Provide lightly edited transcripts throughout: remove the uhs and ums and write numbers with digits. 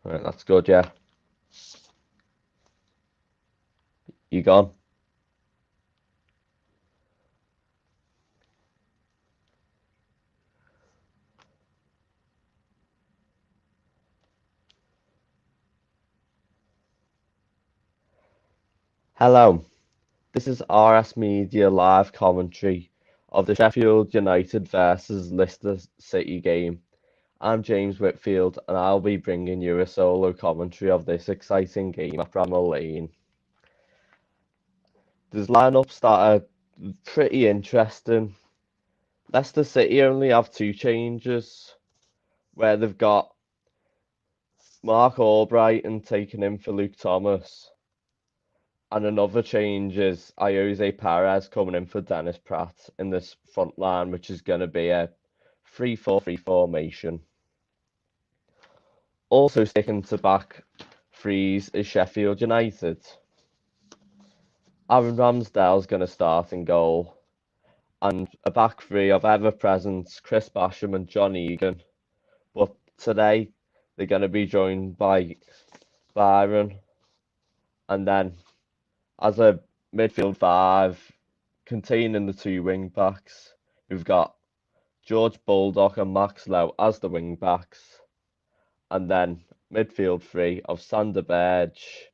Right, that's good, yeah. You gone? Hello, this is RS Media live commentary of the Sheffield United versus Leicester City game. I'm James Whitfield and I'll be bringing you a solo commentary of this exciting game at Bramall Lane. There's lineups that are pretty interesting. Leicester City only have two changes, where they've got Mark Albrighton taking in for Luke Thomas. And another change is Jose Perez coming in for Dennis Pratt in this front line, which is going to be a 3-4-3 formation. Also sticking to back threes is Sheffield United. Aaron Ramsdale's going to start in goal. And a back three of ever-present Chris Basham and John Egan. But today, they're going to be joined by Byron. And then, as a midfield five, containing the two wing backs, we've got George Bulldog and Max Lowe as the wing backs, and then midfield three of Sander Berge,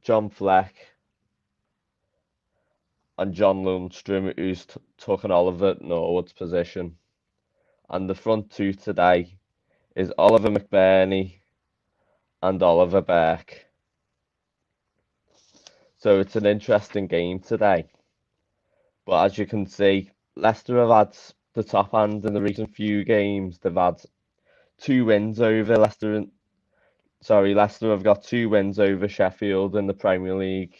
John Fleck, and John Lundstrom, who's taken Oliver Norwood's position. And the front two today is Oliver McBurney and Oliver Burke. So it's an interesting game today. But as you can see, Leicester have had the top hand in the recent few games. They've had two wins over Leicester. Leicester have got two wins over Sheffield in the Premier League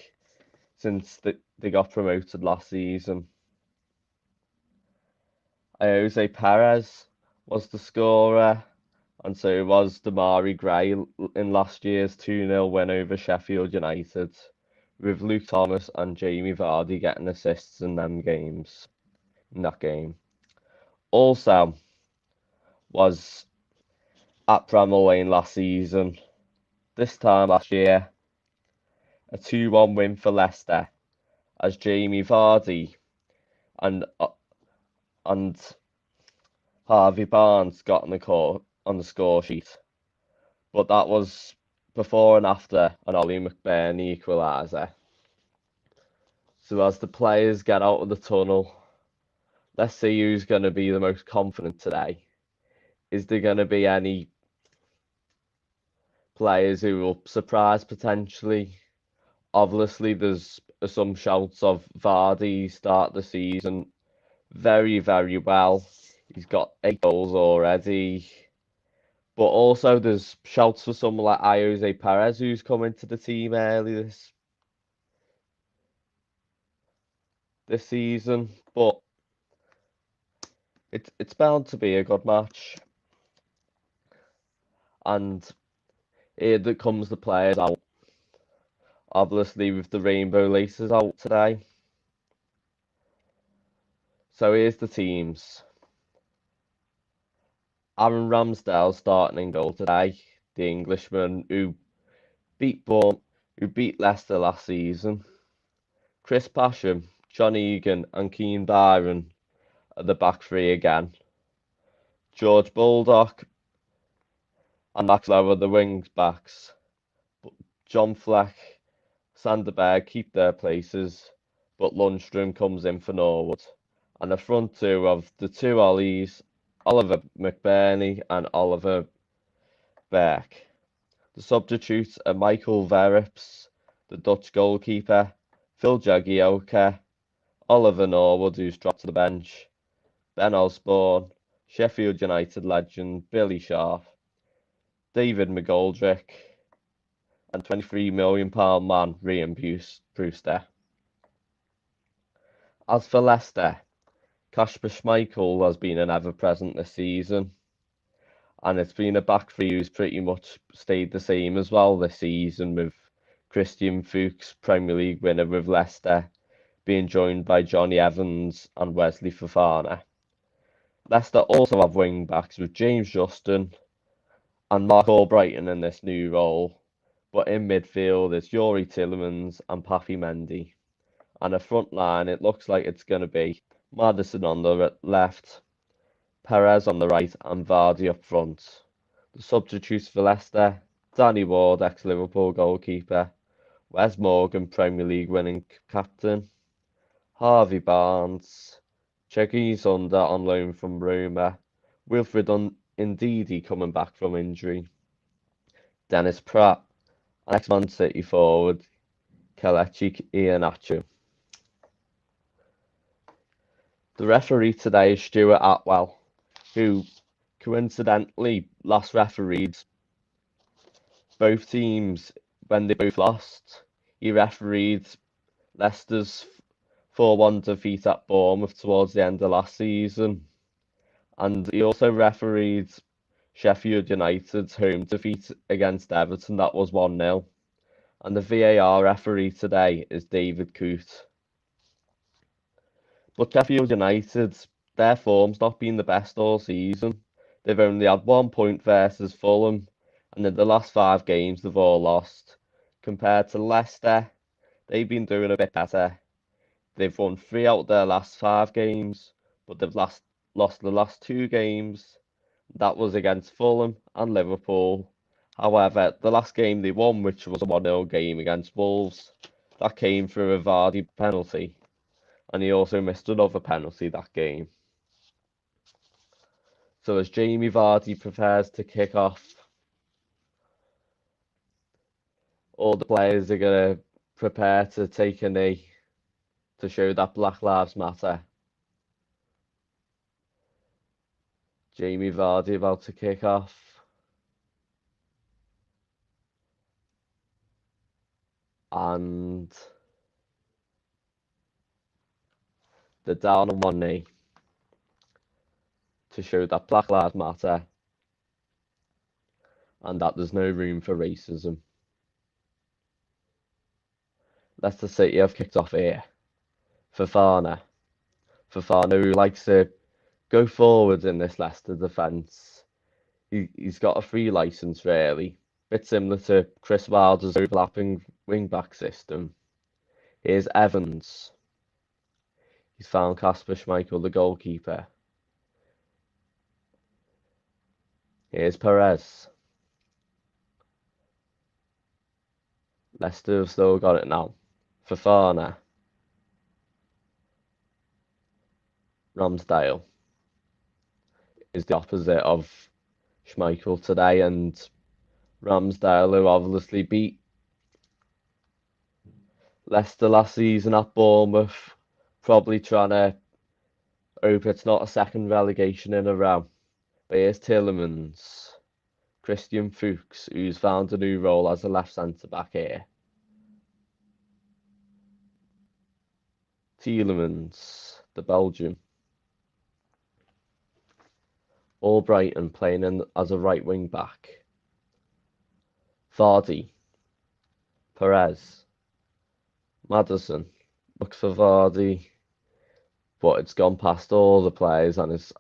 since they got promoted last season. Jose Perez was the scorer, and so was Damari Gray in last year's 2-0 win over Sheffield United, with Luke Thomas and Jamie Vardy getting assists in that game. Also was at Bramall Lane last season. This time last year, a 2-1 win for Leicester, as Jamie Vardy and Harvey Barnes got on the score sheet. But that was before and after an Ollie McBurney equaliser. So as the players get out of the tunnel, let's see who's going to be the most confident today. Is there going to be any players who will surprise potentially? Obviously, there's some shouts of Vardy start the season very, very well. He's got 8 goals already. But also there's shouts for someone like Jose Perez, who's come into the team early this season. But it's bound to be a good match. And here comes the players out. Obviously with the rainbow laces out today. So here's the teams. Aaron Ramsdale starting in goal today, the Englishman who beat Leicester last season. Chris Basham, John Egan and Keane Byron at the back three again. George Bulldog and Max Lowe are the wing backs. John Fleck, Sander Berg keep their places, but Lundstrom comes in for Norwood. And the front two of the two Ollies, Oliver McBurney and Oliver Burke. The substitutes are Michael Verrips, the Dutch goalkeeper, Phil Jagielka, Oliver Norwood, who's dropped to the bench, Ben Osborne, Sheffield United legend Billy Sharp, David McGoldrick, and £23 million man Ryan Brewster. As for Leicester, Kasper Schmeichel has been an ever-present this season, and it's been a back three who's pretty much stayed the same as well this season, with Christian Fuchs, Premier League winner with Leicester, being joined by Johnny Evans and Wesley Fofana. Leicester also have wing backs with James Justin and Mark Albrighton in this new role. But in midfield, it's Yuri Tillemans and Papi Mendy. And a front line, it looks like it's going to be Maddison on the left, Perez on the right, and Vardy up front. The substitutes for Leicester: Danny Ward, ex-Liverpool goalkeeper; Wes Morgan, Premier League winning captain; Harvey Barnes; Cengiz Under on loan from Roma; Wilfred Ndidi coming back from injury; Dennis Pratt; and ex-Man City forward Kelechi Iheanacho. The referee today is Stuart Atwell, who coincidentally last refereed both teams when they both lost. He refereed Leicester's 4-1 defeat at Bournemouth towards the end of last season, and he also refereed Sheffield United's home defeat against Everton. That was 1-0. And the VAR referee today is David Coote. But Sheffield United, their form's not been the best all season. They've only had 1 point versus Fulham, and in the last 5 games they've all lost. Compared to Leicester, they've been doing a bit better. They've won 3 out of their last 5 games, but they've lost the last 2 games. That was against Fulham and Liverpool. However, the last game they won, which was a 1-0 game against Wolves, that came through a Vardy penalty. And he also missed another penalty that game. So as Jamie Vardy prepares to kick off, all the players are going to prepare to take a knee to show that Black Lives Matter. Jamie Vardy about to kick off. And they're down on one knee to show that Black Lives Matter and that there's no room for racism. Leicester City have kicked off here. Fofana, who likes to go forward in this Leicester defence. He's got a free licence, really. Bit similar to Chris Wilder's overlapping wing-back system. Here's Evans. He's found Kasper Schmeichel, the goalkeeper. Here's Perez. Leicester have still got it now. Fofana. Ramsdale is the opposite of Schmeichel today, and Ramsdale, who obviously beat Leicester last season at Bournemouth, probably trying to hope it's not a second relegation in a row. But here's Tillemans, Christian Fuchs, who's found a new role as a left centre-back here. Tillemans, the Belgian. Albrighton playing in as a right wing back. Vardy, Perez, Maddison. Looks for Vardy, but it's gone past all the players and it's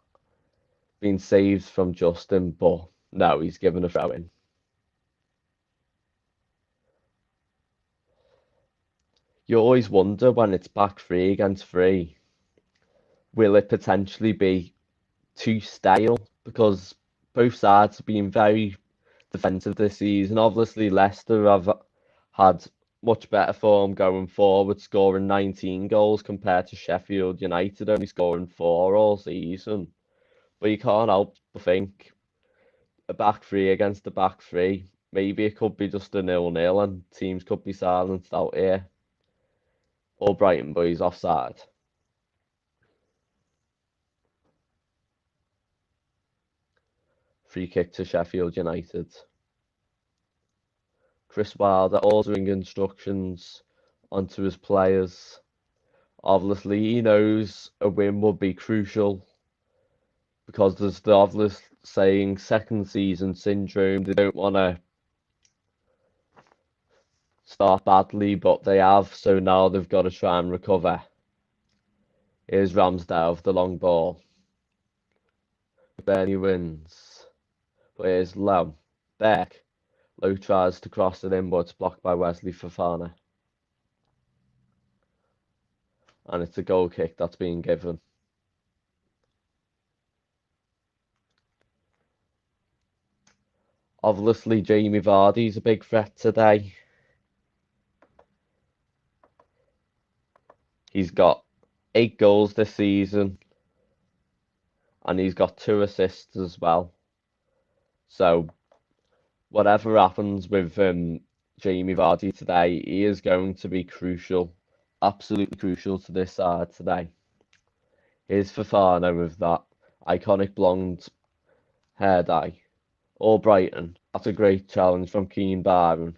been saved from Justin, but no, he's given a throw in. You always wonder when it's back 3 against 3, will it potentially be too stale? Because both sides have been very defensive this season. Obviously, Leicester have had much better form going forward, scoring 19 goals compared to Sheffield United only scoring 4 all season. But you can't help but think a back 3 against a back 3. Maybe it could be just a 0-0 and teams could be silenced out here. Or Brighton boys offside. Free kick to Sheffield United. Chris Wilder ordering instructions onto his players. Obviously, he knows a win would be crucial because there's the obvious saying second season syndrome. They don't want to start badly, but they have, so now they've got to try and recover. Here's Ramsdale with the long ball. Bernie wins. But here's Lowe. Beck. Lowe tries to cross it in, but it's blocked by Wesley Fofana. And it's a goal kick that's being given. Obviously, Jamie Vardy's a big threat today. He's got 8 goals this season, and he's got 2 assists as well. So, whatever happens with Jamie Vardy today, he is going to be crucial, absolutely crucial to this side today. Here's Fofana with that iconic blonde hair dye. Or Brighton. That's a great challenge from Keane Byron.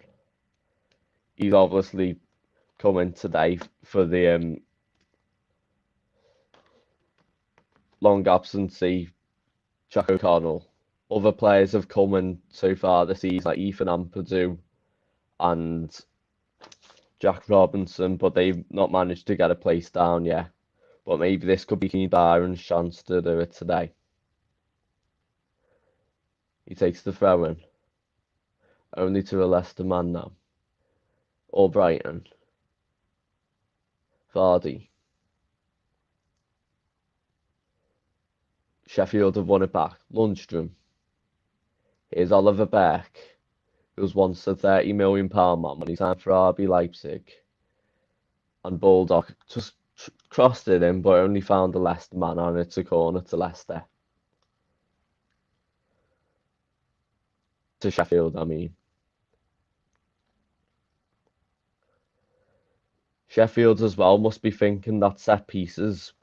He's obviously coming today for the long absentee Jack O'Connell. Other players have come in so far this season, like Ethan Ampadu and Jack Robinson, but they've not managed to get a place down yet. But maybe this could be Keane Byron's chance to do it today. He takes the throw in. Only to a Leicester man now. Or Brighton. Vardy. Sheffield have won it back. Lundstrom. Here's Oliver Beck, who was once a £30 million man when he signed for RB Leipzig. And Bulldog just crossed it in, but only found the Leicester man, and it's a corner to Leicester. To Sheffield, I mean. Sheffield as well must be thinking that set pieces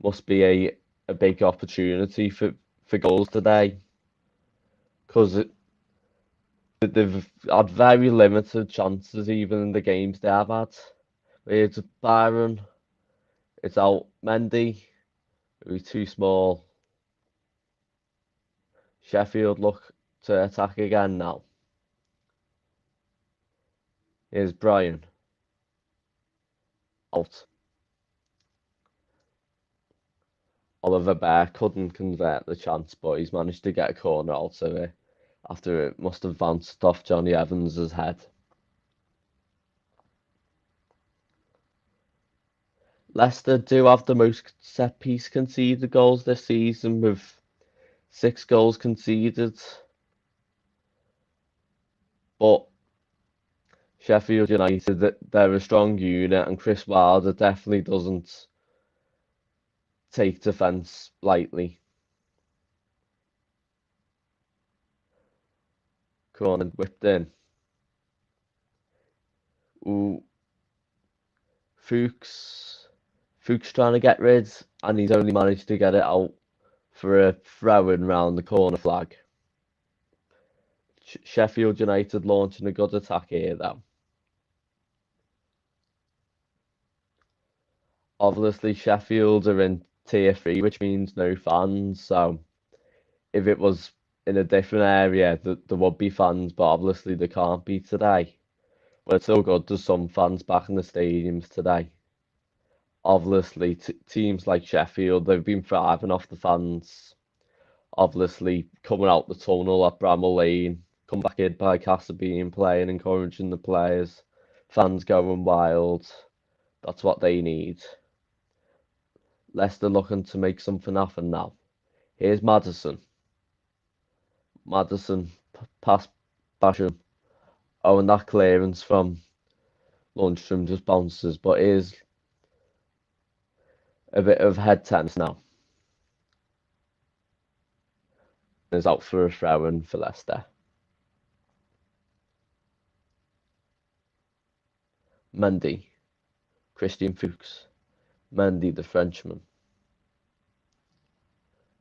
must be a big opportunity for goals today. Because they've had very limited chances even in the games they have had. It's Byron, it's out Mendy, who's too small. Sheffield look to attack again now. Here's Brian. Out. Oliver Bear couldn't convert the chance, but he's managed to get a corner out of it after it must have bounced off Johnny Evans' head. Leicester do have the most set-piece conceded goals this season, with 6 goals conceded. But Sheffield United, they're a strong unit, and Chris Wilder definitely doesn't take defence lightly. Corner whipped in. Ooh. Fuchs trying to get rid, and he's only managed to get it out for a throw-in round the corner flag. Sheffield United launching a good attack here, though. Obviously, Sheffield are in Tier 3, which means no fans, so if it was in a different area, there would be fans, but obviously there can't be today. But it's still good there's some fans back in the stadiums today. Obviously, teams like Sheffield, they've been thriving off the fans. Obviously, coming out the tunnel at Bramall Lane, come back in by Casabine playing, encouraging the players, fans going wild. That's what they need. Leicester looking to make something happen now. Here's Maddison. Maddison, past Basham. Oh, and that clearance from Lundstrom just bounces, but here's a bit of head tennis now. Is out for a throw-in for Leicester. Mendy, Christian Fuchs, Mendy the Frenchman.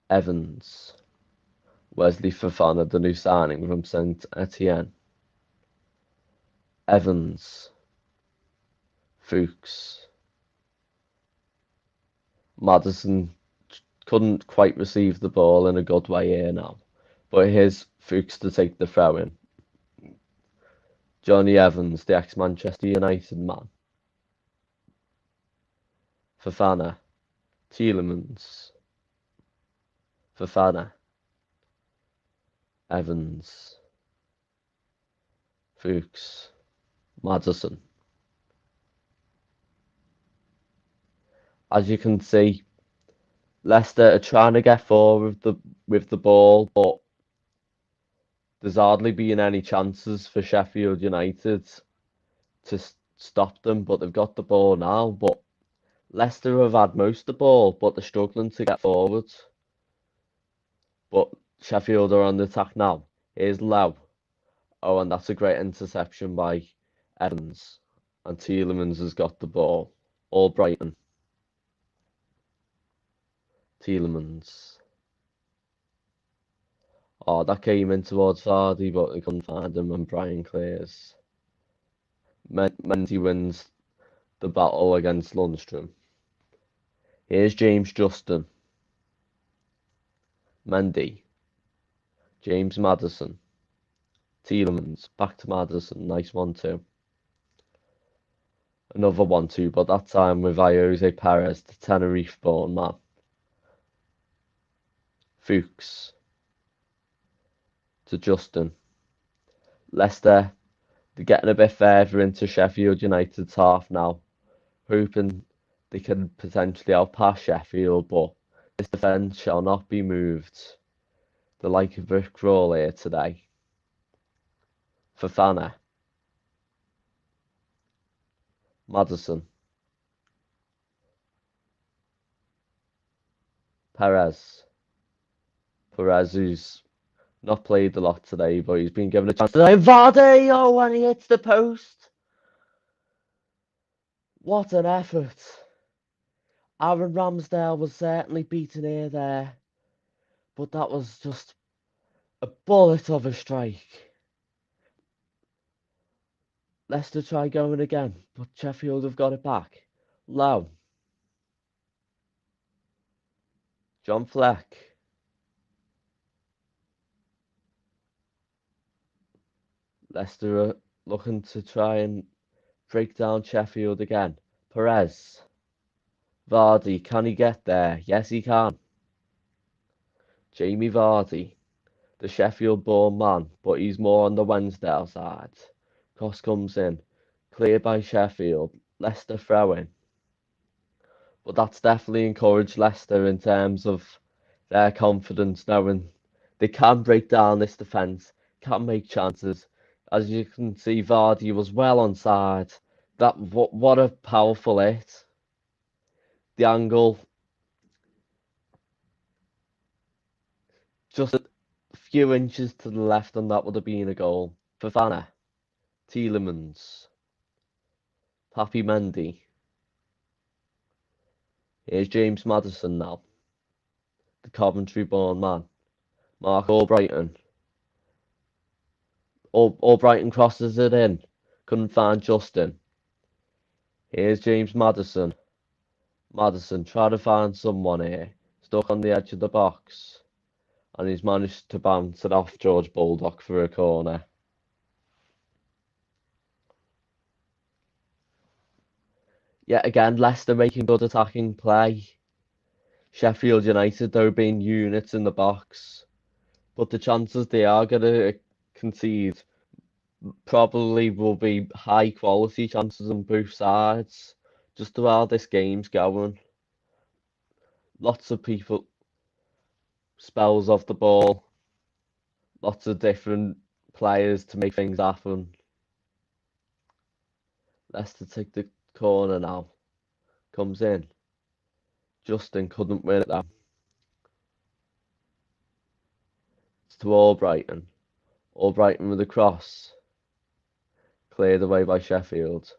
Evans, Wesley Fofana, the new signing from Saint Etienne. Evans, Fuchs. Maddison couldn't quite receive the ball in a good way here now, but here's Fuchs to take the throw in. Johnny Evans, the ex-Manchester United man. Fofana, Tielemans. Fofana, Evans. Fuchs, Madison. As you can see, Leicester are trying to get forward with the ball, but there's hardly been any chances for Sheffield United to stop them. But they've got the ball now. But Leicester have had most of the ball, but they're struggling to get forward. But Sheffield are on the attack now. Here's Lowe. Oh, and that's a great interception by Evans. And Tielemans has got the ball. All Brighton. Tielemans. Oh, that came in towards Vardy, but they couldn't find him, and Brian clears. Mendy wins the battle against Lundstrom. Here's James Justin. Mendy. James Maddison. Tielemans. Back to Maddison. Nice 1-2. Another 1-2, but that time with Jose Perez, the Tenerife-born man. Fuchs. To Justin. Leicester, they're getting a bit further into Sheffield United's half now, hoping they can potentially outpass Sheffield, but this defence shall not be moved. The like of Rick Crawl here today. Fofana. Maddison. Perez. Perez, who's not played a lot today, but he's been given a chance today. Vardy! Oh, and he hits the post. What an effort. Aaron Ramsdale was certainly beaten here there, but that was just a bullet of a strike. Leicester try going again, but Sheffield have got it back. Low. John Fleck. Leicester are looking to try and break down Sheffield again. Perez. Vardy, can he get there? Yes, he can. Jamie Vardy, the Sheffield-born man, but he's more on the Wednesdale side. Cross comes in. Cleared by Sheffield. Leicester throwing. But that's definitely encouraged Leicester in terms of their confidence, knowing they can break down this defence, can make chances. As you can see, Vardy was well onside. What a powerful hit. The angle, just a few inches to the left, and that would have been a goal. Fofana, Tielemans, Papi Mendy. Here's James Maddison now, the Coventry-born man. Mark Albrighton. Albrighton crosses it in. Couldn't find Justin. Here's James Maddison. Maddison trying to find someone here. Stuck on the edge of the box. And he's managed to bounce it off George Bulldog for a corner. Yet again, Leicester making good attacking play. Sheffield United, though, being units in the box. But the chances they are going to concede probably will be high quality chances on both sides. Just while this game's going. Lots of people, spells off the ball. Lots of different players to make things happen. Leicester take the corner now. Comes in. Justin couldn't win it though. It's to Albrighton. Albrighton with a cross. Cleared away by Sheffield.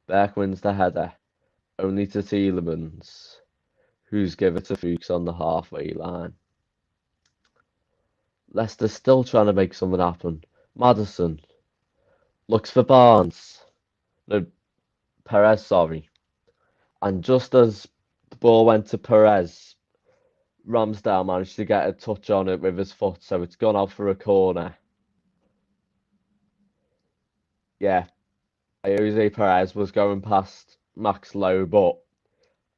Beck wins the header. Only to Tielemans, who's given to Fuchs on the halfway line. Leicester still trying to make something happen. Maddison looks for Barnes. No, Perez, sorry. And just as the ball went to Perez, Ramsdale managed to get a touch on it with his foot, so it's gone out for a corner. Yeah, Jose Perez was going past Max Lowe, but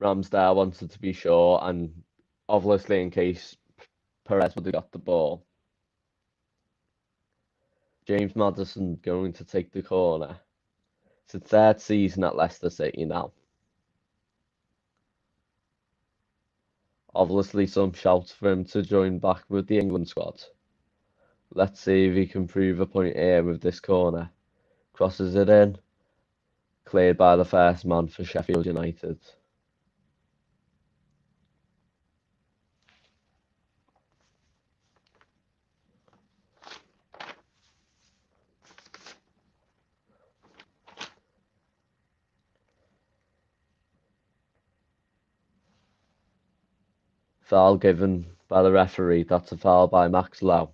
Ramsdale wanted to be sure, and obviously in case Perez would have got the ball. James Maddison going to take the corner. It's his third season at Leicester City now. Obviously, some shouts for him to join back with the England squad. Let's see if he can prove a point here with this corner. Crosses it in. Cleared by the first man for Sheffield United. Foul given by the referee. That's a foul by Max Lowe.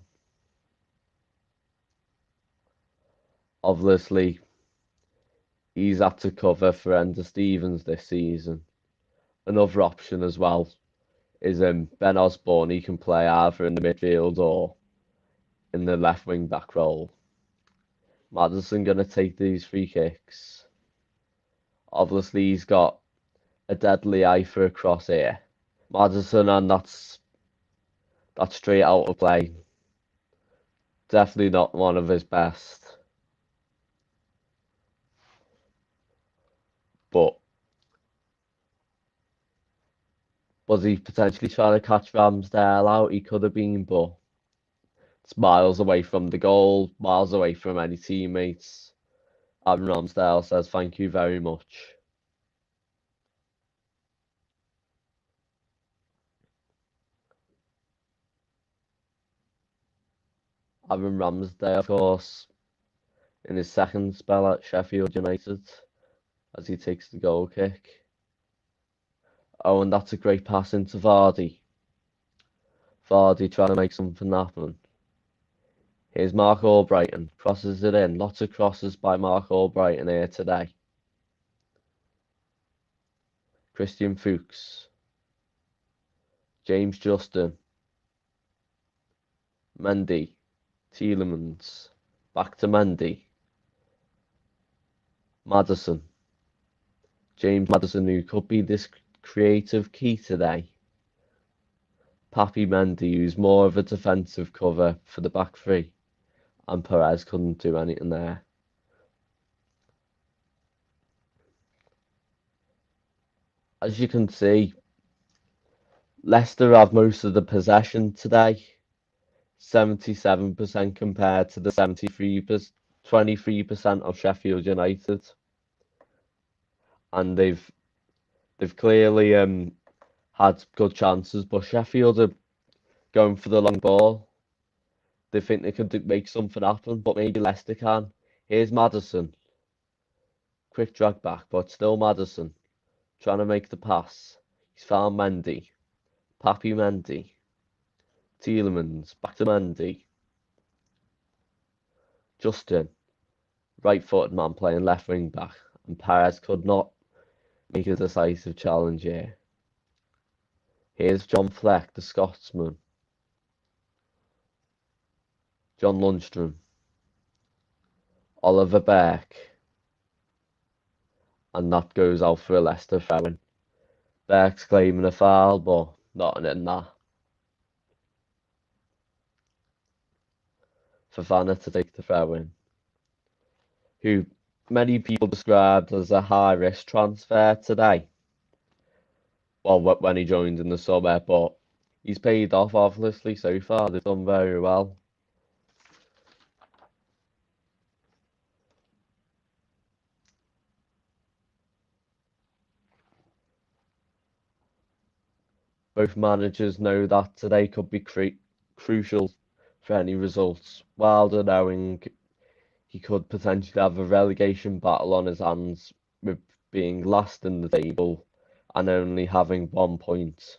Obviously, he's had to cover for Ender Stevens this season. Another option as well is Ben Osborne. He can play either in the midfield or in the left wing back role. Maddison going to take these free kicks. Obviously, he's got a deadly eye for a cross here. Maddison, and that's straight out of play. Definitely not one of his best. But was he potentially trying to catch Ramsdale out? He could have been, but it's miles away from the goal, miles away from any teammates. Aaron Ramsdale says thank you very much. Aaron Ramsdale, of course, in his second spell at Sheffield United, as he takes the goal kick. Oh, and that's a great pass into Vardy. Vardy trying to make something happen. Here's Mark Albrighton, crosses it in. Lots of crosses by Mark Albrighton here today. Christian Fuchs. James Justin. Mendy. Tielemans. Back to Mendy. Maddison. James Maddison, who could be this creative key today. Papi Mendy, who's more of a defensive cover for the back three. And Perez couldn't do anything there. As you can see, Leicester have most of the possession today. 77% compared to the 23% of Sheffield United. And they've clearly had good chances, but Sheffield are going for the long ball. They think they can make something happen, but maybe Leicester can. Here's Maddison. Quick drag back, but still Maddison. Trying to make the pass. He's found Mendy. Papi Mendy. Tielemans. Back to Mendy. Justin. Right-footed man playing left wing back. And Perez could not make a decisive challenge here. Here's John Fleck, the Scotsman. John Lundstrom. Oliver Beck. And that goes out for a Leicester throw-in. Beck's claiming a foul, but not in that. Fofana to take the throw-in. Who many people described as a high-risk transfer today. Well, when he joined in the summer, but he's paid off, obviously, so far. They've done very well. Both managers know that today could be crucial for any results. Wilder knowing he could potentially have a relegation battle on his hands with being last in the table and only having 1 point,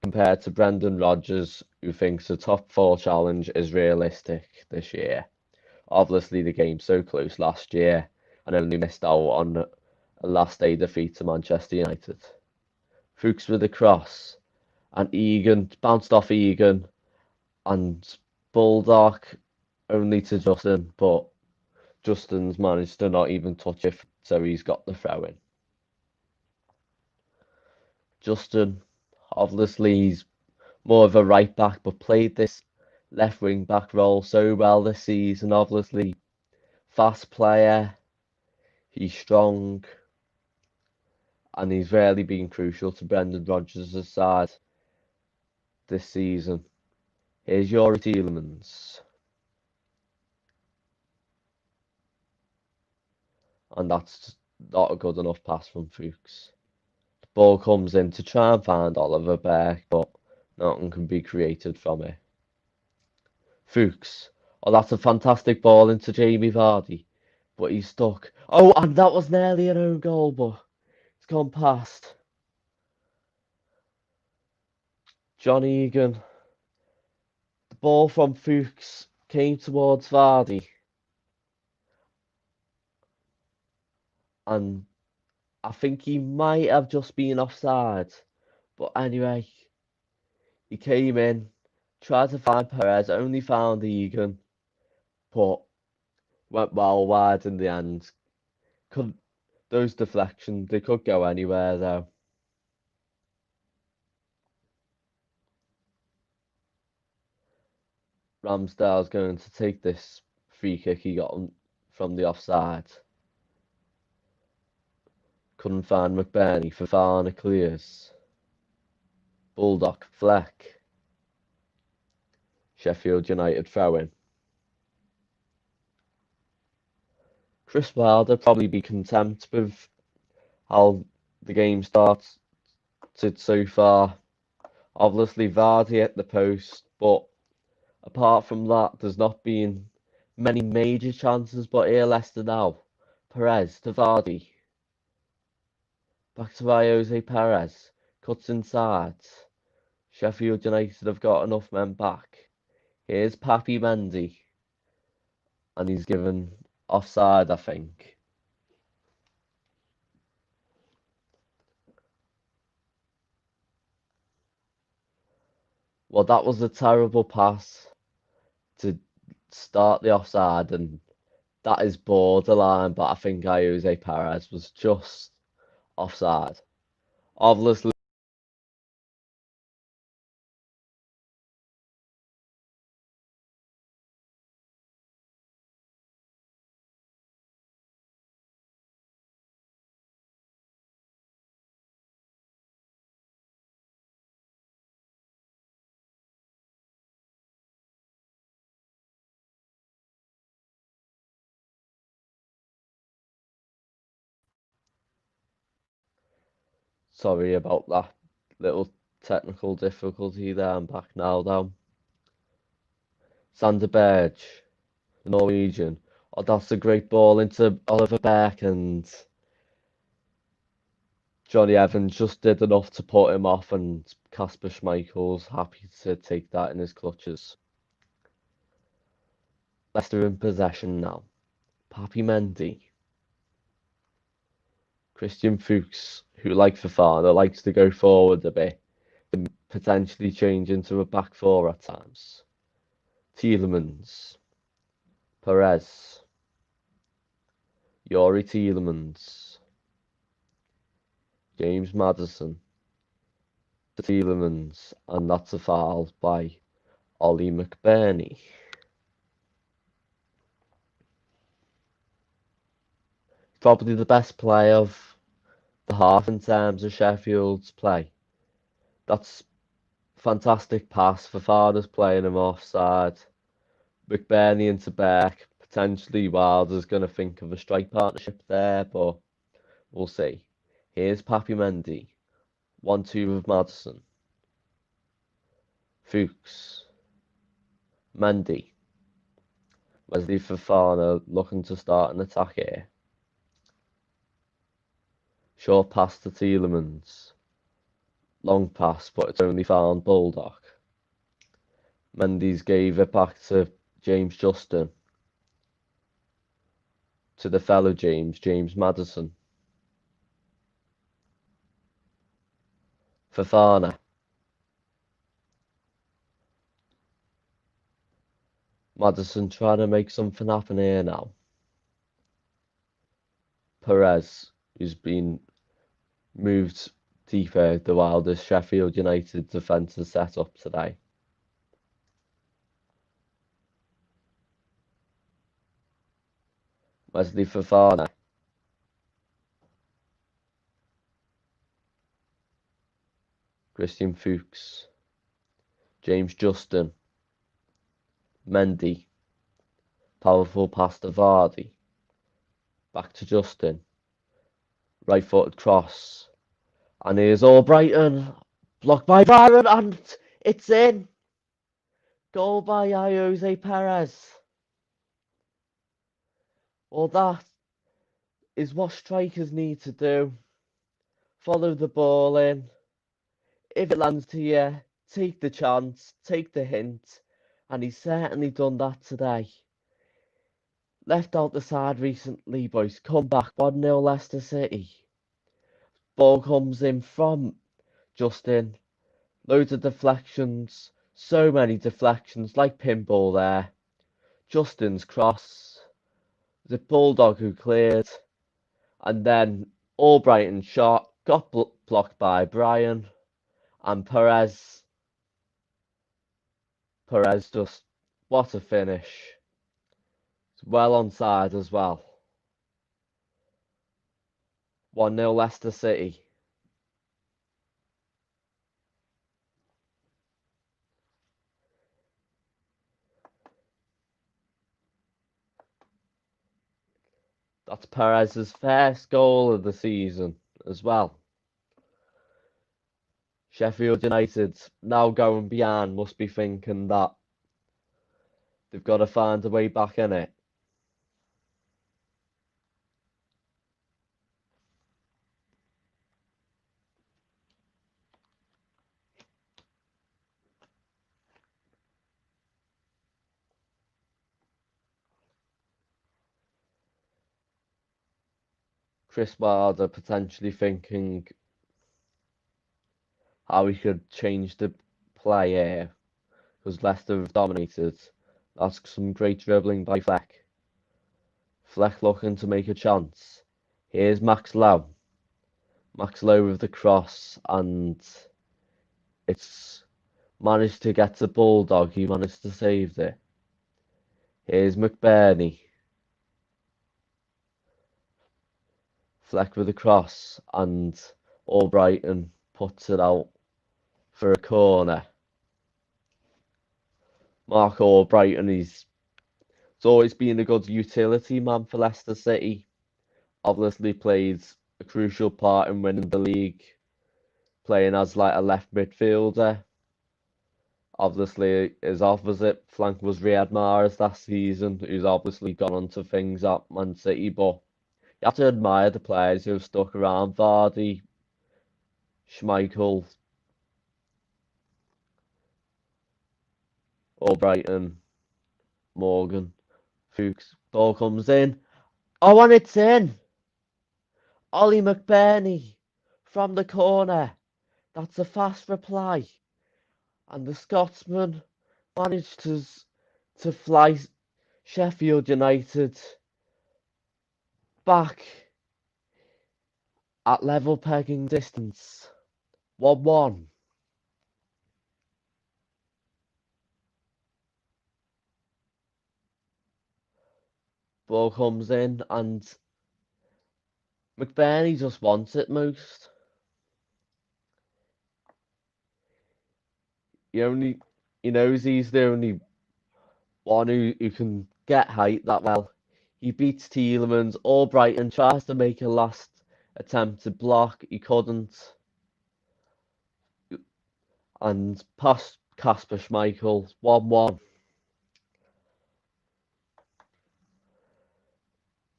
compared to Brendan Rodgers, who thinks the top 4 challenge is realistic this year. Obviously, the game's so close last year and only missed out on a last day defeat to Manchester United. Fuchs with a cross, and Egan bounced off Egan and Bulldog only to Justin, but Justin's managed to not even touch it, so he's got the throw in. Justin, obviously, he's more of a right back, but played this left wing back role so well this season. Obviously, fast player, he's strong, and he's really been crucial to Brendan Rodgers' side this season. Here's Yuri Tielemans, and that's not a good enough pass from Fuchs. The ball comes in to try and find Oliver Beck, but nothing can be created from it. Fuchs. Oh, that's a fantastic ball into Jamie Vardy, but he's stuck. Oh, and that was nearly an own goal, but it's gone past. John Egan. The ball from Fuchs came towards Vardy, and I think he might have just been offside. But anyway, he came in, tried to find Perez, only found Egan, but went well wide in the end. Could those deflections, they could go anywhere though. Ramsdale's going to take this free kick he got from the offside. Couldn't find McBurney. Fofana clears. Bulldog, Fleck. Sheffield United throw in. Chris Wilder probably be content with how the game started so far. Obviously, Vardy hit the post, but apart from that, there's not been many major chances. But here, Leicester now. Perez to Vardy. Back to Jose Perez. Cuts inside. Sheffield United have got enough men back. Here's Papi Mendy. And he's given offside, I think. Well, that was a terrible pass to start the offside, and that is borderline, but I think Jose Perez was just offside. Obviously, sorry about that little technical difficulty there. I'm back now, though. Sander Berge, the Norwegian. Oh, that's a great ball into Oliver Beck, and Johnny Evans just did enough to put him off, and Kasper Schmeichel's happy to take that in his clutches. Leicester in possession now. Papi Mendy. Christian Fuchs, who like Fofana, likes to go forward a bit and potentially change into a back four at times. Tielemans. Perez. Yuri Tielemans. James Maddison. Tielemans. And that's a foul by Ollie McBurney. Probably the best play of the half in terms of Sheffield's play. That's fantastic pass. Fofana's playing him offside. McBurney into Beck. Potentially Wilder's going to think of a strike partnership there, but we'll see. Here's Papi Mendy. 1-2 with Maddison. Fuchs. Mendy. Wesley Fofana looking to start an attack here. Short pass to Tielemans. Long pass, but it's only found Bulldog. Mendy's gave it back to James Justin. To the fellow James Maddison. Fofana. Maddison trying to make something happen here now. Perez, who's been moved deeper the wildest Sheffield United defence has set up today. Wesley Fofana, Christian Fuchs, James Justin, Mendy, powerful pass to Vardy, back to Justin, right-footed cross, and here's Albrighton, blocked by Byron, and it's in. Goal by Jose Perez. Well, that is what strikers need to do. Follow the ball in. If it lands to you, take the chance, take the hint, and he's certainly done that today. Left out the side recently, boys. Come back 1-0 Leicester City. Ball comes in from Justin. Loads of deflections. So many deflections, like pinball there. Justin's cross. The Bulldog who cleared. And then Albrighton shot. Got blocked by Brian. And Perez just, what a finish. Well onside as well. 1-0 Leicester City. That's Perez's first goal of the season as well. Sheffield United, now going behind, must be thinking that they've got to find a way back in it. Chris Wilder potentially thinking how he could change the play here, because Leicester have dominated. That's some great dribbling by Fleck. Fleck looking to make a chance. Here's Max Lowe. Max Lowe with the cross, and it's managed to get to Bulldog. He managed to save it. Here's McBurney. Fleck with a cross, and Albrighton puts it out for a corner. Mark Albrighton, he's always been a good utility man for Leicester City. Obviously played a crucial part in winning the league, playing as like a left midfielder. Obviously, his opposite flank was Riyad Mahrez that season, who's obviously gone on to things at Man City, but you have to admire the players who have stuck around. Vardy, Schmeichel, Albrighton, Morgan, Fuchs. Ball comes in. Oh, and it's in! Ollie McBurney from the corner. That's a fast reply. And the Scotsman managed to fly Sheffield United back at level pegging distance. 1-1. Ball comes in and McBurney just wants it most. He knows he's the only one who can get height that well. He beats Tielemans. Albrighton tries to make a last attempt to block. He couldn't. And past Kasper Schmeichel. 1-1.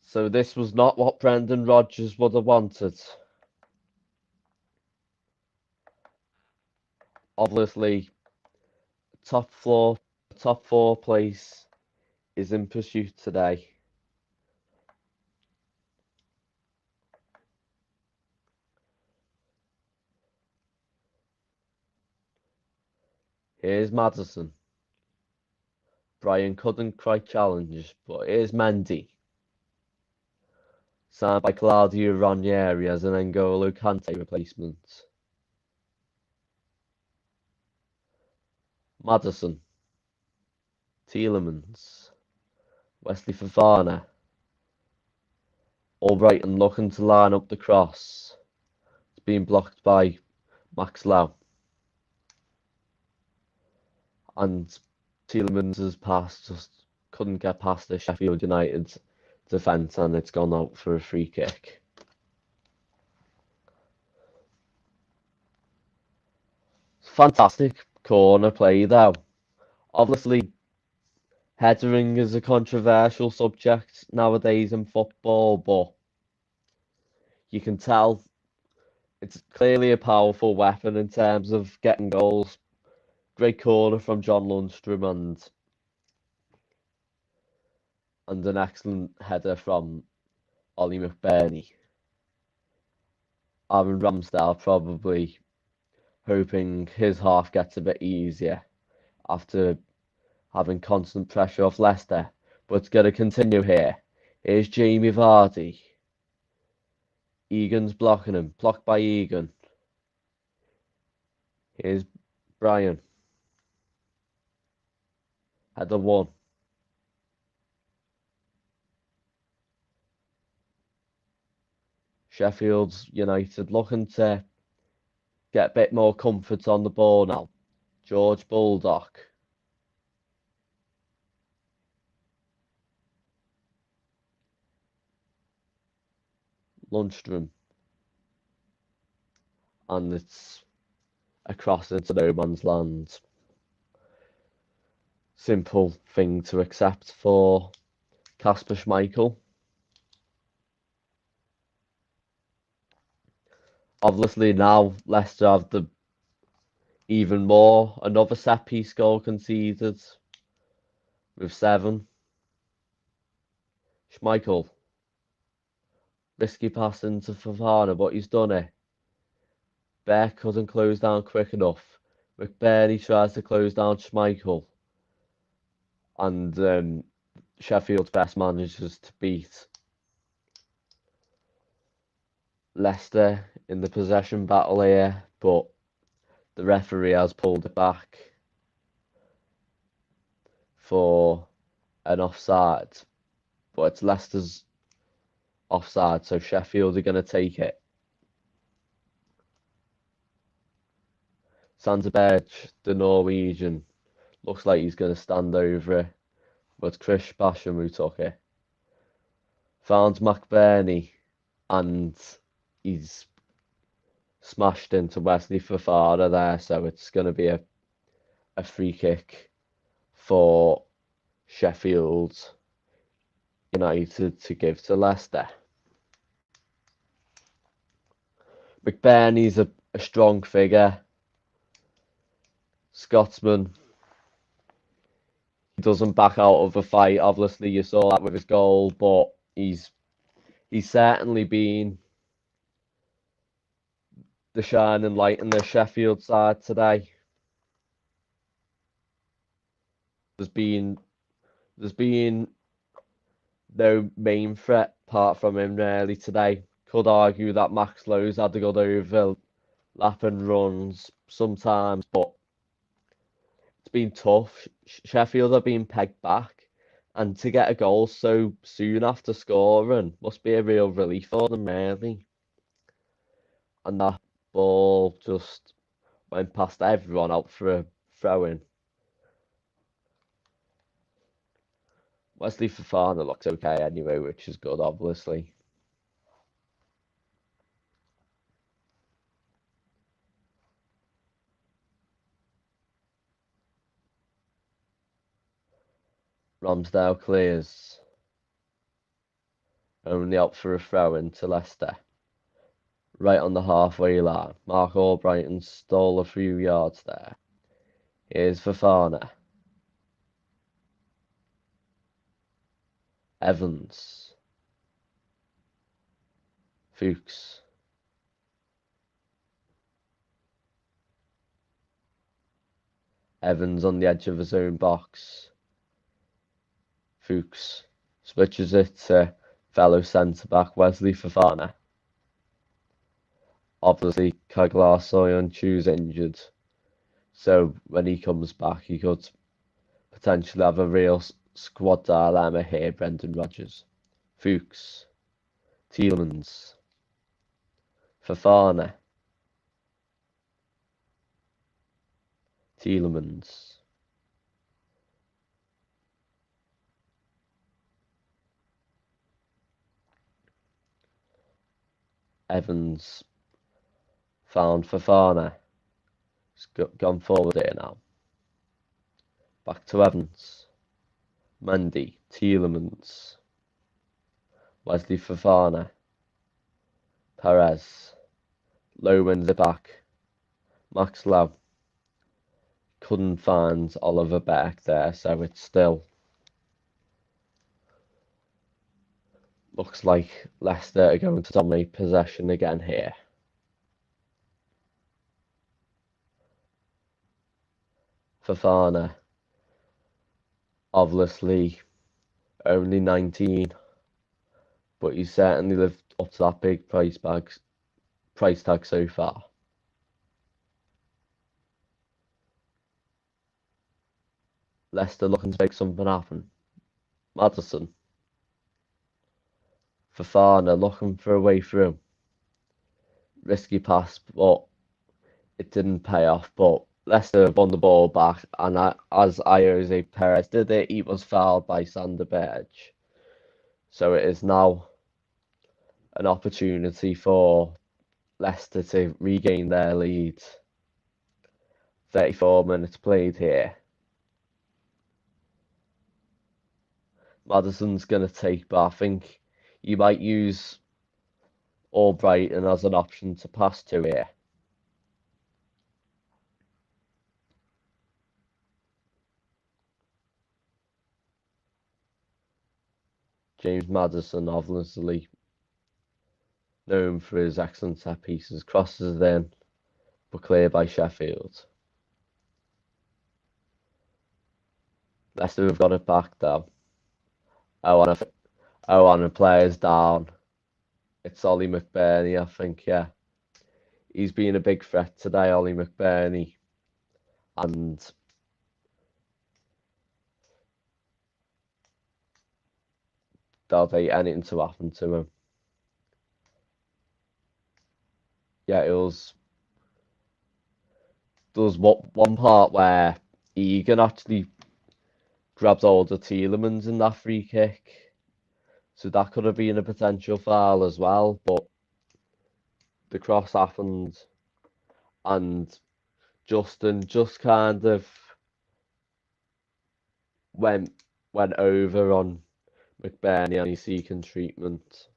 So this was not what Brendan Rodgers would have wanted. Obviously, top four place is in pursuit today. Here's Maddison. Brian couldn't quite challenge, but here's Mendy. Signed by Claudio Ranieri as an N'Golo Kante replacement. Maddison. Tielemans. Wesley Fofana. Albrighton looking to line up the cross. It's being blocked by Max Lowe. And Tielemans' pass just couldn't get past the Sheffield United defence, and it's gone out for a free kick. Fantastic corner play though. Obviously, headering is a controversial subject nowadays in football, but you can tell it's clearly a powerful weapon in terms of getting goals. Great corner from John Lundstrom and an excellent header from Ollie McBurney. Aaron Ramsdale probably hoping his half gets a bit easier after having constant pressure off Leicester, but it's going to continue here. Here's Jamie Vardy. Egan's blocking him, blocked by Egan. Here's Brian. Header 1. Sheffield United looking to get a bit more comfort on the ball now. George Bulldog. Lundstrom. And it's a cross into no man's land. Simple thing to accept for Kasper Schmeichel. Obviously now Leicester have the another set piece goal conceded with 7. Schmeichel. Risky pass into Fofana, but he's done it. Bear couldn't close down quick enough. McBurney tries to close down Schmeichel. And Sheffield's best manages to beat Leicester in the possession battle here, but the referee has pulled it back for an offside. But it's Leicester's offside, so Sheffield are going to take it. Sanderberg, the Norwegian, looks like he's going to stand over it, but Chris Basham who took it. Found McBurney, and he's smashed into Wesley Fofana there, so it's going to be a free kick for Sheffield United to give to Leicester. McBurney's a strong figure. Scotsman. He doesn't back out of a fight. Obviously, you saw that with his goal, but he's certainly been the shining light in the Sheffield side today. There's been no main threat apart from him really today. Could argue that Max Lowe's had to go over lap and runs sometimes, but it's been tough. Sheffield have been pegged back, and to get a goal so soon after scoring must be a real relief for them, really. And that ball just went past everyone out for a throw-in. Wesley Fofana looks okay anyway, which is good, obviously. Ramsdale clears. Only out for a throw-in to Leicester. Right on the halfway line. Mark Albrighton stole a few yards there. Here's Fofana. Evans. Fuchs. Evans on the edge of his own box. Fuchs switches it to fellow centre-back Wesley Fofana. Obviously, Kaglar-Soyuncu's injured, so when he comes back, he could potentially have a real squad dilemma here. Brendan Rodgers. Fuchs. Tielemans, Fofana, Tielemans, Evans found Fofana. He's gone forward here now. Back to Evans, Mendy, Tielemans, Wesley Fofana, Perez, Low wins it back. Max Low couldn't find Oliver back there, so it still looks like Leicester are going to dominate possession again here. Fofana, obviously only 19, but he's certainly lived up to that big price tag so far. Leicester looking to make something happen. Maddison. Fofana looking for a way through. Risky pass, but it didn't pay off. But Leicester won the ball back, and as Jose Perez did it, he was fouled by Sander Berge. So it is now an opportunity for Leicester to regain their lead. 34 minutes played here. Maddison's going to take, but I think you might use Albrighton as an option to pass to here. James Maddison, obviously known for his excellent set pieces, crosses in, but cleared by Sheffield. Leicester have got it back though. And a player's down. It's Ollie McBurney, I think, yeah. He's been a big threat today, Ollie McBurney. And they'll take anything to happen to him. Yeah, there was one part where Egan actually grabbed hold of Tielemans in that free kick. So that could have been a potential foul as well, but the cross happened and Justin just kind of went over on McBurney and he's seeking treatment.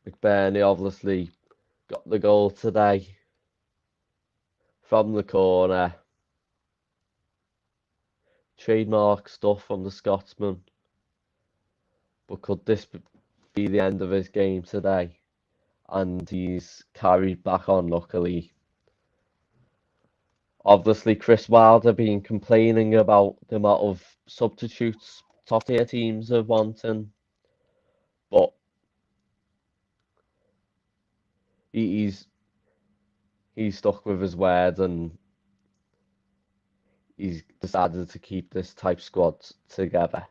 McBurney obviously got the goal today from the corner. Trademark stuff from the Scotsman. But could this be the end of his game today? And he's carried back on, luckily. Obviously, Chris Wilder been complaining about the amount of substitutes top tier teams are wanting. But he's stuck with his word and he's decided to keep this type squad together.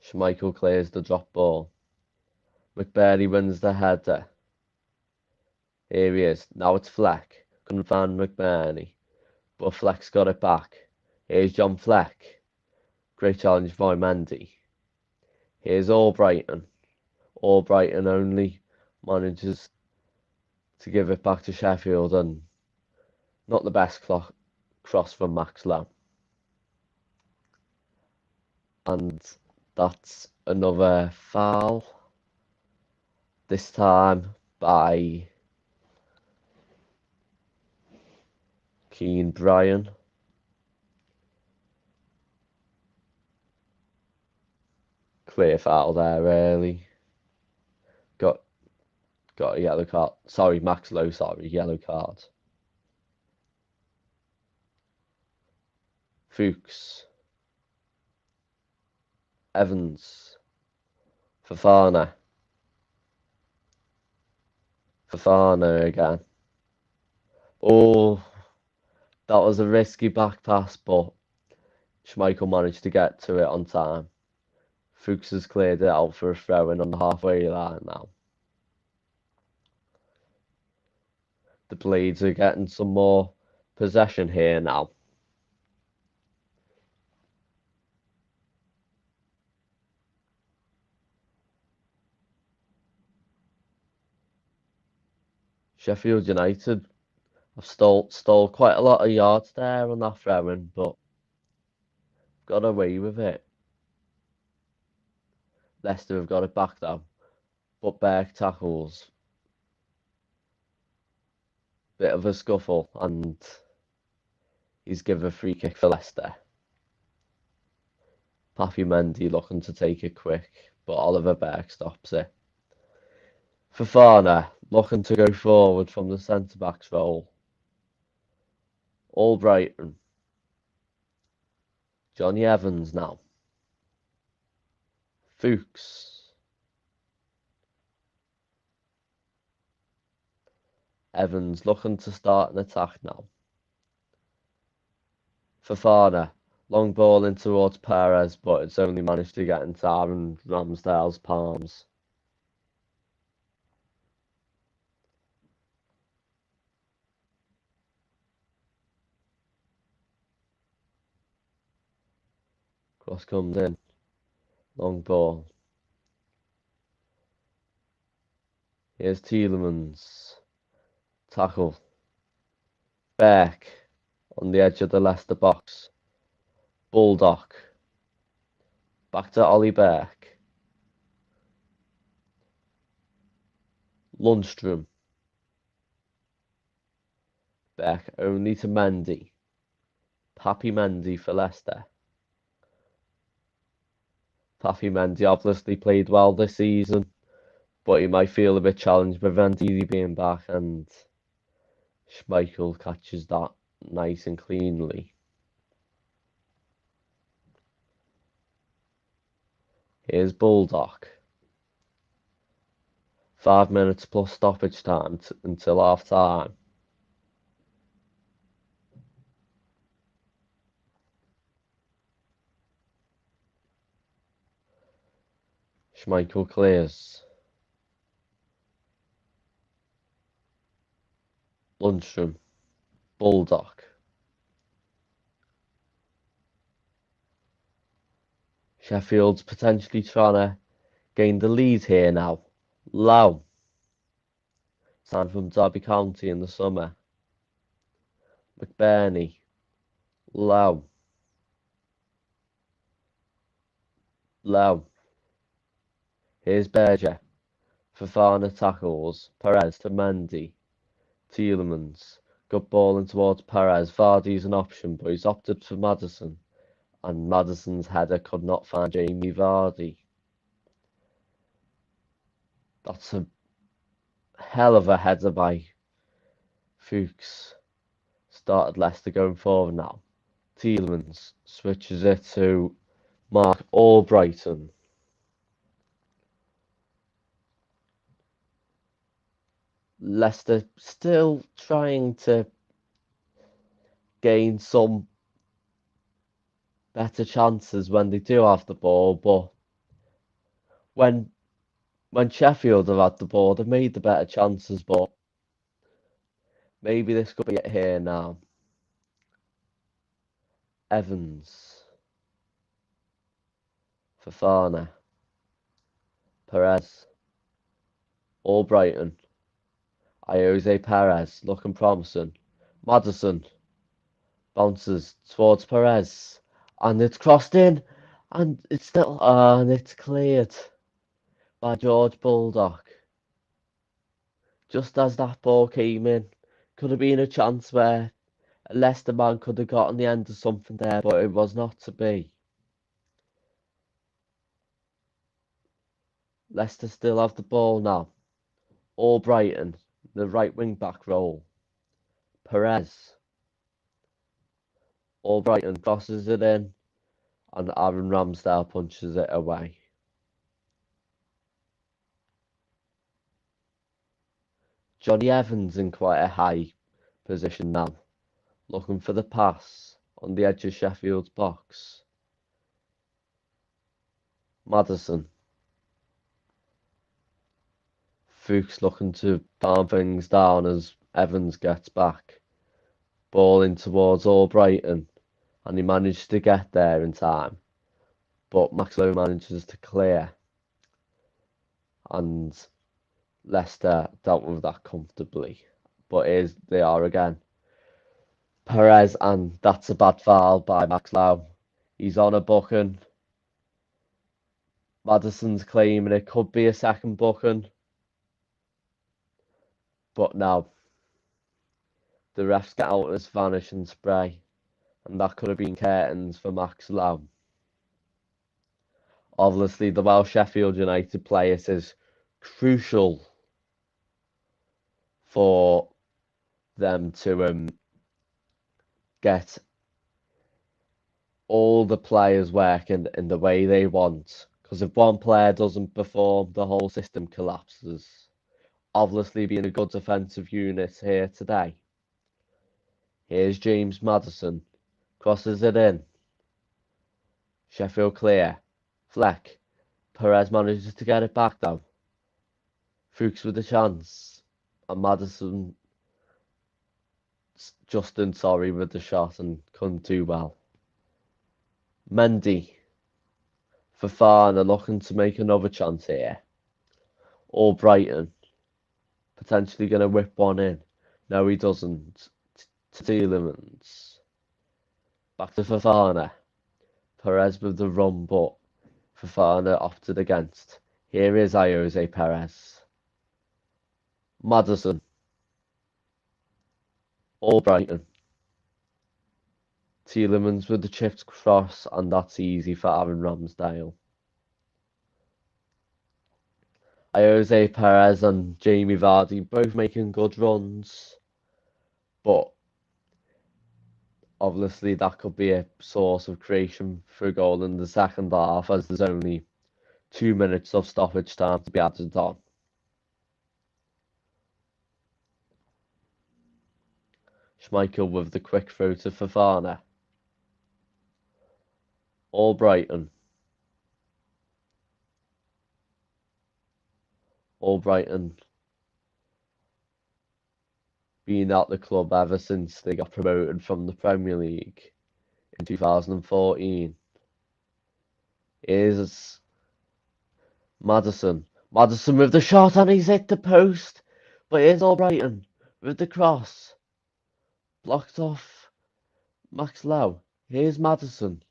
Schmeichel clears the drop ball. McBurney wins the header. Here he is. Now it's Fleck. Couldn't find McBurney. But Fleck's got it back. Here's John Fleck. Great challenge by Mendy. Here's Albrighton. Albrighton only manages to give it back to Sheffield and not the best cross from Max Low. And that's another foul. This time by Keane Bryan. Clear foul there, really. Got a yellow card. Sorry, Max Low, yellow card. Fuchs, Evans, Fofana, Fofana again. Oh, that was a risky back pass, but Schmeichel managed to get to it on time. Fuchs has cleared it out for a throw-in on the halfway line now. The Blades are getting some more possession here now. Sheffield United have stole quite a lot of yards there on that throw-in, but got away with it. Leicester have got it back though, but Berg tackles. Bit of a scuffle, and he's given a free kick for Leicester. Papi Mendy looking to take it quick, but Oliver Berg stops it. Fofana looking to go forward from the centre-back's role. Albrighton. Johnny Evans now. Fuchs. Evans looking to start an attack now. Fofana. Long ball in towards Perez, but it's only managed to get into Aaron Ramsdale's palms. Cross comes in. Long ball. Here's Tielemans. Tackle. Beck on the edge of the Leicester box. Bulldog. Back to Ollie Beck. Lundstrom. Beck only to Mendy. Papi Mendy for Leicester. Papi Mendy obviously played well this season, but he might feel a bit challenged with Venditti being back, and Schmeichel catches that nice and cleanly. Here's Bulldog. 5 minutes plus stoppage time until half time. Schmeichel clears. Lundstrom. Bulldog. Sheffield's potentially trying to gain the lead here now. Low. Signed from Derby County in the summer. McBurney. Low. Low. Here's Berger. Fofana tackles. Perez to Mendy. Tielemans. Good ball in towards Perez. Vardy's an option, but he's opted for Maddison. And Maddison's header could not find Jamie Vardy. That's a hell of a header by Fuchs. Started Leicester going forward now. Tielemans switches it to Mark Albrighton. Leicester still trying to gain some better chances when they do have the ball, but when Sheffield have had the ball, they've made the better chances, but maybe this could be it here now. Evans. Fofana. Perez. Albrighton. Jose Perez looking promising. Maddison bounces towards Perez, and it's crossed in, and it's still and it's cleared by George Bulldog. Just as that ball came in, could have been a chance where a Leicester man could have gotten the end of something there, but it was not to be. Leicester still have the ball now. Albrighton, the right wing back role. Perez. Albrighton crosses it in, and Aaron Ramsdale punches it away. Johnny Evans in quite a high position now, looking for the pass on the edge of Sheffield's box. Maddison. Fuchs looking to calm things down as Evans gets back. Ball in towards Albrighton, and he managed to get there in time. But Max Lowe manages to clear, and Leicester dealt with that comfortably. But they are again. Perez, and that's a bad foul by Max Lowe. He's on a booking. Maddison's claiming it could be a second booking. But no. The refs get out his vanishing spray, and that could have been curtains for Max Lowe. Obviously, the Welsh Sheffield United players is crucial for them to get all the players working in the way they want. Because if one player doesn't perform, the whole system collapses. Obviously, being a good defensive unit here today. Here's James Maddison. Crosses it in. Sheffield clear. Fleck. Perez manages to get it back though. Fuchs with a chance. And Maddison Justin sorry with the shot and couldn't do well. Mendy. Fofana looking to make another chance here. Albrighton. Potentially going to whip one in. No, he doesn't. Tielemans. Back to Fofana. Perez with the run, but Fofana opted against. Here is Jose Perez. Maddison. Albrighton. Tielemans with the chipped cross, and that's easy for Aaron Ramsdale. Jose Perez and Jamie Vardy both making good runs, but obviously that could be a source of creation for a goal in the second half, as there's only 2 minutes of stoppage time to be added on. Schmeichel with the quick throw to Fofana. Albrighton. Albrighton been at the club ever since they got promoted from the Premier League in 2014. Is Maddison. Maddison with the shot, and he's hit the post. But here's Albrighton with the cross. Blocked off Max Lowe. Here's Maddison.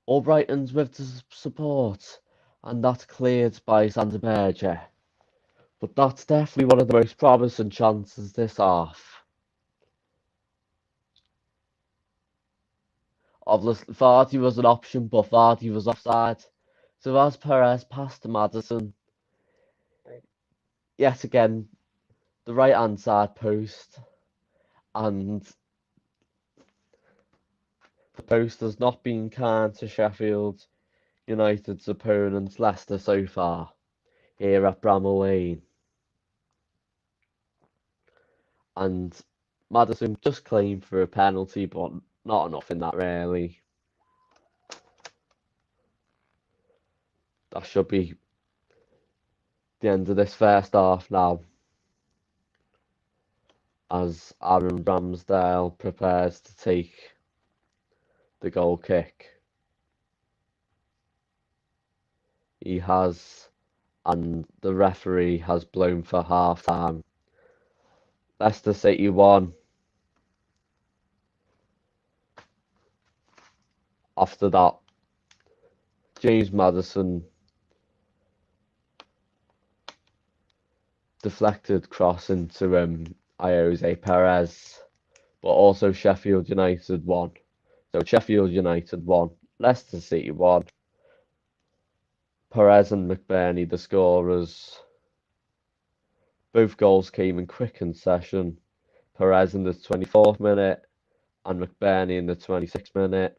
Albrighton's with the support, and that's cleared by Sander Berger. But that's definitely one of the most promising chances this half. Obviously, Vardy was an option, but Vardy was offside. So as Perez passed to Maddison, yet again, the right-hand side post, and the post has not been kind to Sheffield United's opponents, Leicester, so far, here at Bramall Lane. And Maddison just claimed for a penalty, but not enough in that, really. That should be the end of this first half now, as Aaron Ramsdale prepares to take the goal kick. He has, and the referee has blown for half time. Leicester City 1. After that, James Maddison deflected cross into Jose Perez, but also Sheffield United 1. So Sheffield United 1, Leicester City 1. Perez and McBurney, the scorers. Both goals came in quick succession. Perez in the 24th minute, and McBurney in the 26th minute.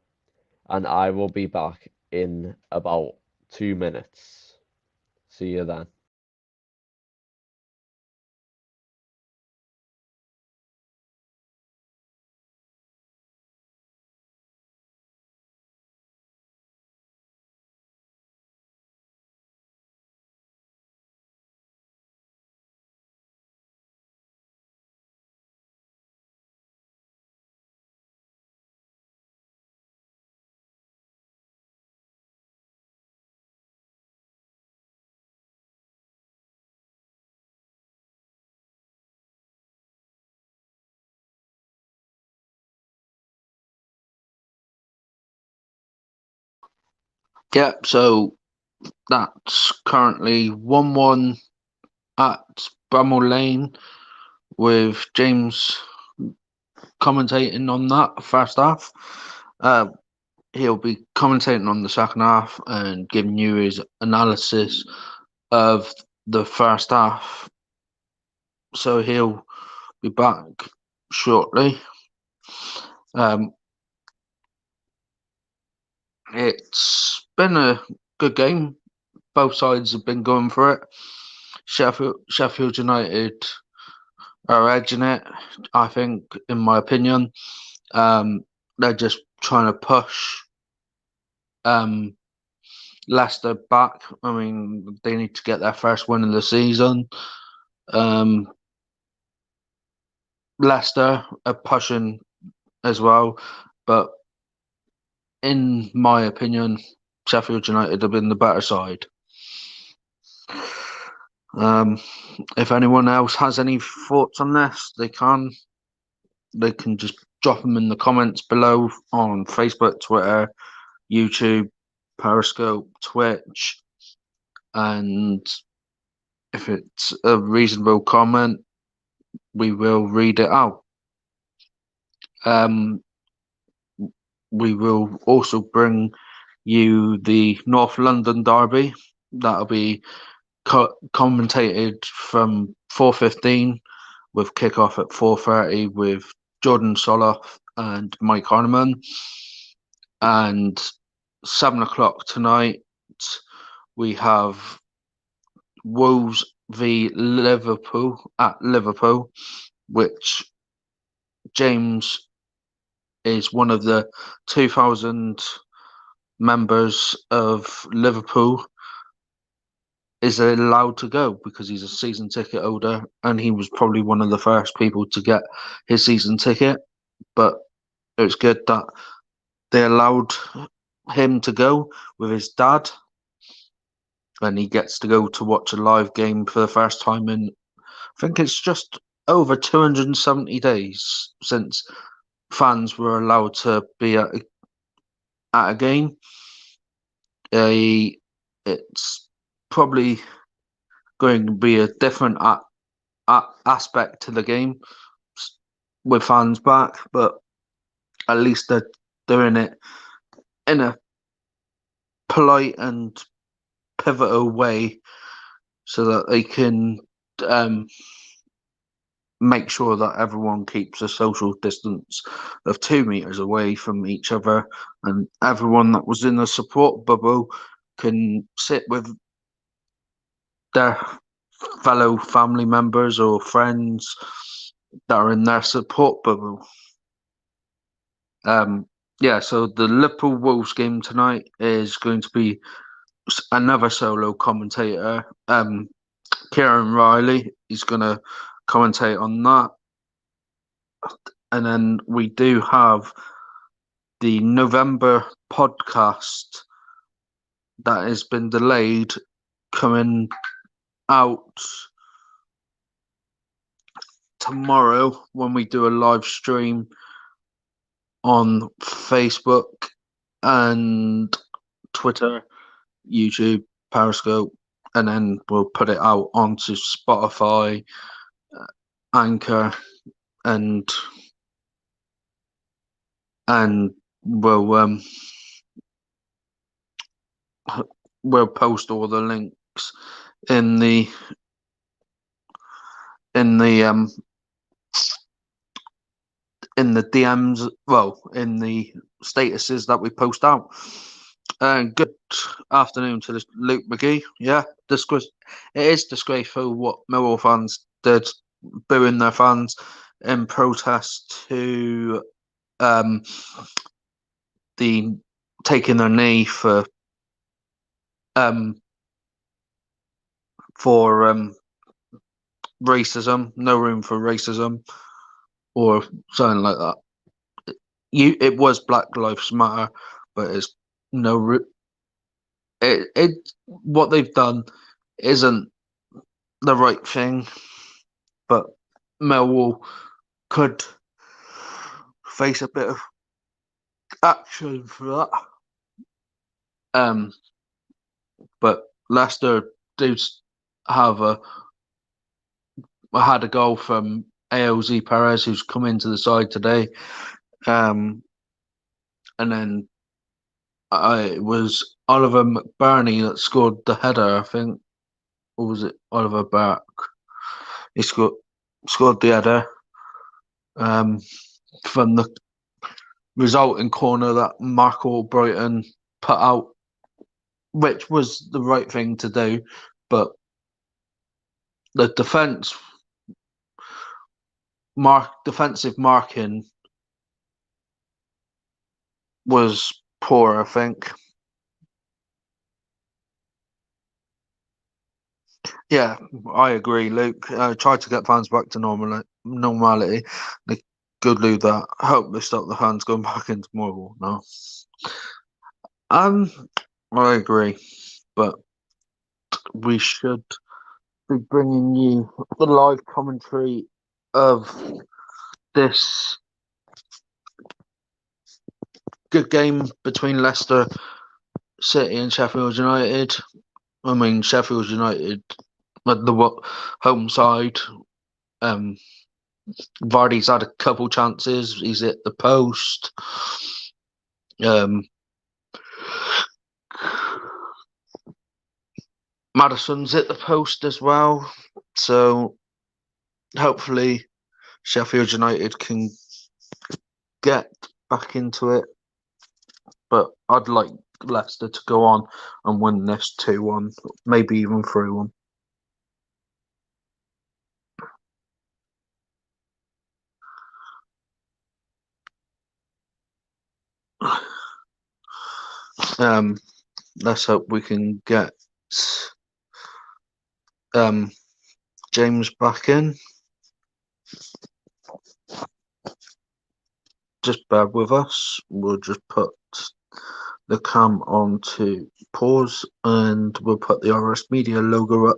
And I will be back in about 2 minutes. See you then. Yeah, so that's currently 1-1 at Bramall Lane, with James commentating on that first half. Uh, he'll be commentating on the second half and giving you his analysis of the first half. So he'll be back shortly. Um, it's been a good game. Both sides have been going for it. Sheffield United are edging it, I think, in my opinion. They're just trying to push um, Leicester back. I mean, they need to get their first win of the season. Um, Leicester are pushing as well, but in my opinion, Sheffield United have been the better side. Um, if anyone else has any thoughts on this, they can just drop them in the comments below on Facebook, Twitter, YouTube, Periscope, Twitch, and if it's a reasonable comment, we will read it out. Um, we will also bring you the North London derby. That'll be commentated from 4:15 with kickoff at 4:30 with Jordan Soloff and Mike Harneman. And 7 o'clock tonight, we have Wolves v Liverpool at Liverpool, which James is one of the 2,000 members of Liverpool is allowed to go because he's a season ticket holder, and he was probably one of the first people to get his season ticket. But it was good that they allowed him to go with his dad, and he gets to go to watch a live game for the first time in, I think it's just over 270 days since fans were allowed to be at a game. It's probably going to be a different aspect to the game with fans back, but at least they're doing it in a polite and pivotal way so that they can um, make sure that everyone keeps a social distance of 2 meters away from each other, and everyone that was in the support bubble can sit with their fellow family members or friends that are in their support bubble. Yeah, so the Liverpool Wolves game tonight is going to be another solo commentator. Kieran Riley is going to commentate on that. And then we do have the November podcast that has been delayed coming out tomorrow when we do a live stream on Facebook and Twitter, YouTube, Periscope, and then we'll put it out onto Spotify, Anchor, and and we'll we'll post all the links in the in the in the DMs, well, in the statuses that we post out. Good afternoon to Luke McGee. Yeah, it is disgraceful what Millwall fans did, booing their fans in protest to the taking their knee for racism. No room for racism or something like that. It was Black Lives Matter, but it's no. What they've done isn't the right thing, but Millwall could face a bit of action for that. But Leicester do have had a goal from ALZ Perez, who's come into the side today, and then it was Oliver McBurney that scored the header, I think, or was it Oliver Burke? He scored the header from the resulting corner that Marco Brighton put out, which was the right thing to do, but the defensive marking was poor, I think. Yeah, I agree, Luke. Tried to get fans back to normality. They could do that. I hope they stop the fans going back into Millwall now. I agree, but we should be bringing you the live commentary of this good game between Leicester City and Sheffield United. I mean, Sheffield United at the home side. Vardy's had a couple chances. He's hit the post. Madison's hit the post as well. So hopefully Sheffield United can get back into it. But I'd like Leicester to go on and win this 2-1, maybe even 3-1. Let's hope we can get James back in. Just bear with us. We'll just put the cam on to pause and we'll put the RS Media logo up.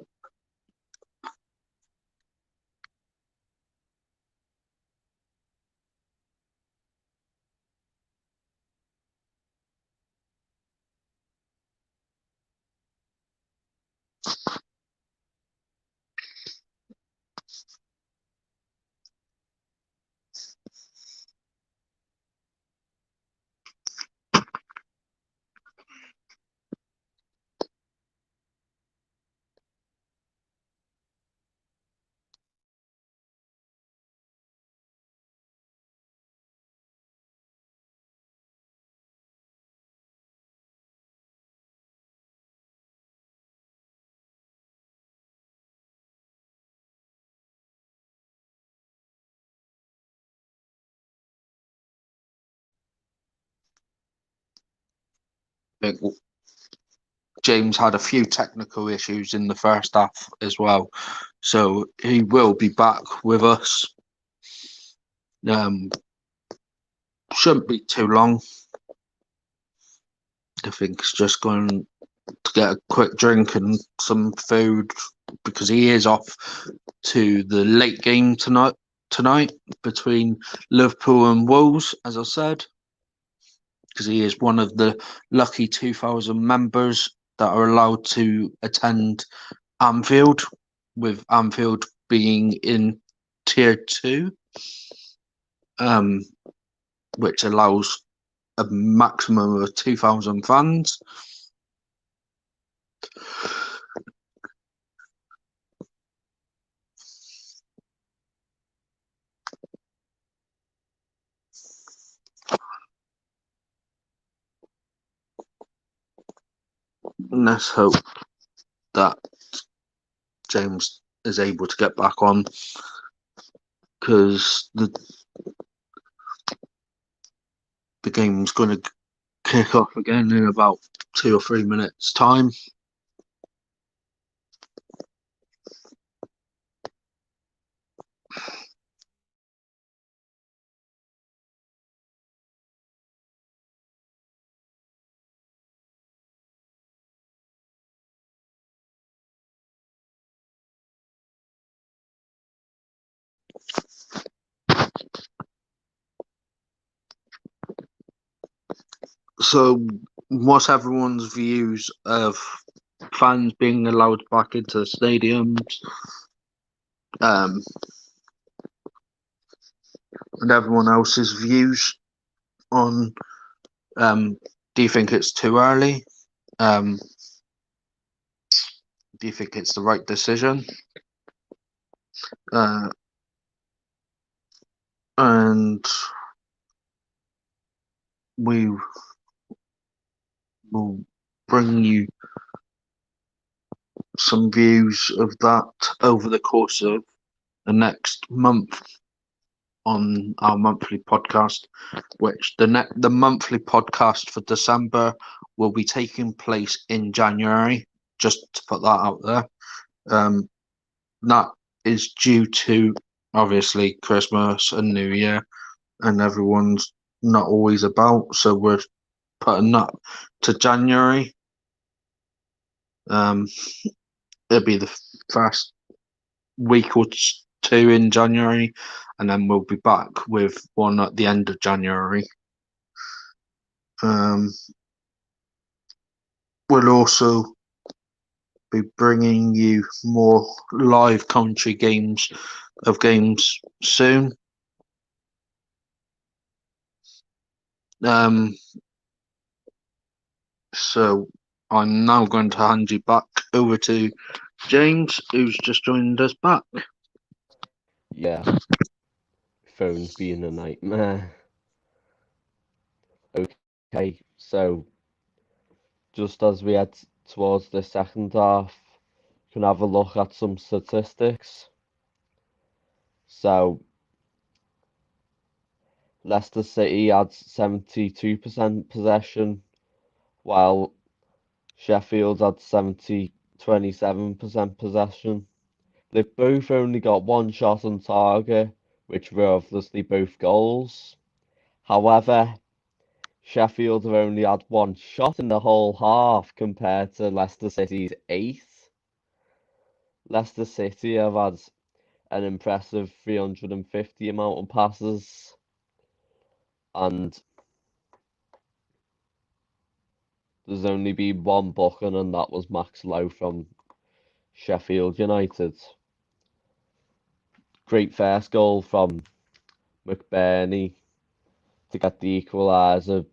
I think James had a few technical issues in the first half as well, so he will be back with us. Shouldn't be too long. I think it's just going to get a quick drink and some food because he is off to the late game tonight between Liverpool and Wolves, as I said, because he is one of the lucky 2,000 members that are allowed to attend Anfield, with Anfield being in Tier 2, which allows a maximum of 2,000 fans. let's hope that James is able to get back on, because the game's going to kick off again in about 2 or 3 minutes' time. So, what's everyone's views of fans being allowed back into the stadiums, and everyone else's views on? Do you think it's too early? Do you think it's the right decision? And we will bring you some views of that over the course of the next month on our monthly podcast, which the monthly podcast for December will be taking place in January, just to put that out there. That is due to, obviously, Christmas and New Year, and everyone's not always about, so we're putting that to January. It'll be the first week or two in January, and then we'll be back with one at the end of January. We'll also be bringing you more live commentary games soon. So I'm now going to hand you back over to James, who's just joined us back. Yeah, phone's being a nightmare. Okay, so just as we head towards the second half, can have a look at some statistics. So Leicester City had 72% possession, while Sheffield had 27% possession. They've both only got one shot on target, which were obviously both goals. However, Sheffield have only had one shot in the whole half compared to Leicester City's 8. Leicester City have had an impressive 350 amount of passes, and there's only been one booking, and that was Max Lowe from Sheffield United. Great first goal from McBurney to get the equaliser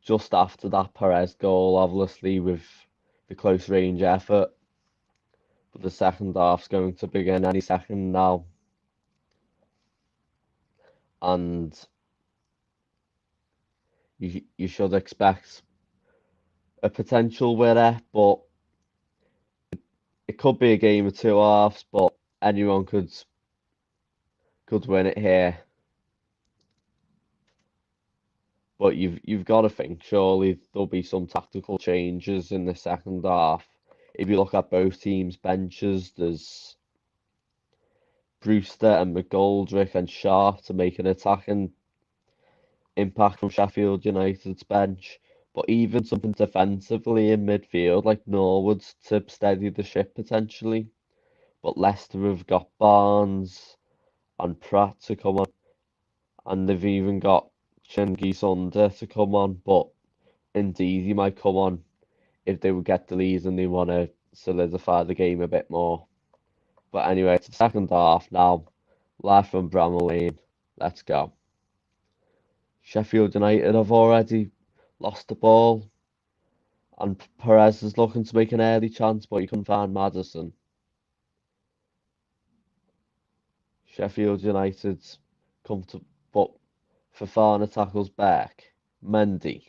just after that Perez goal, obviously with the close range effort. But the second half's going to begin any second now. And you should expect a potential winner, but it could be a game of two halves, but anyone could win it here. But you've got to think surely there'll be some tactical changes in the second half. If you look at both teams' benches, there's Brewster and McGoldrick and Sharp to make an attacking impact from Sheffield United's bench. But even something defensively in midfield, like Norwood's to steady the ship potentially. But Leicester have got Barnes and Pratt to come on, and they've even got Cengiz Under to come on. But indeed, he might come on if they would get the lead and they want to solidify the game a bit more. But anyway, it's the second half now. Live from Bramall Lane. Let's go. Sheffield United have already lost the ball, and Perez is looking to make an early chance, but he couldn't find Maddison. Sheffield United come to, but Fofana tackles back. Mendy.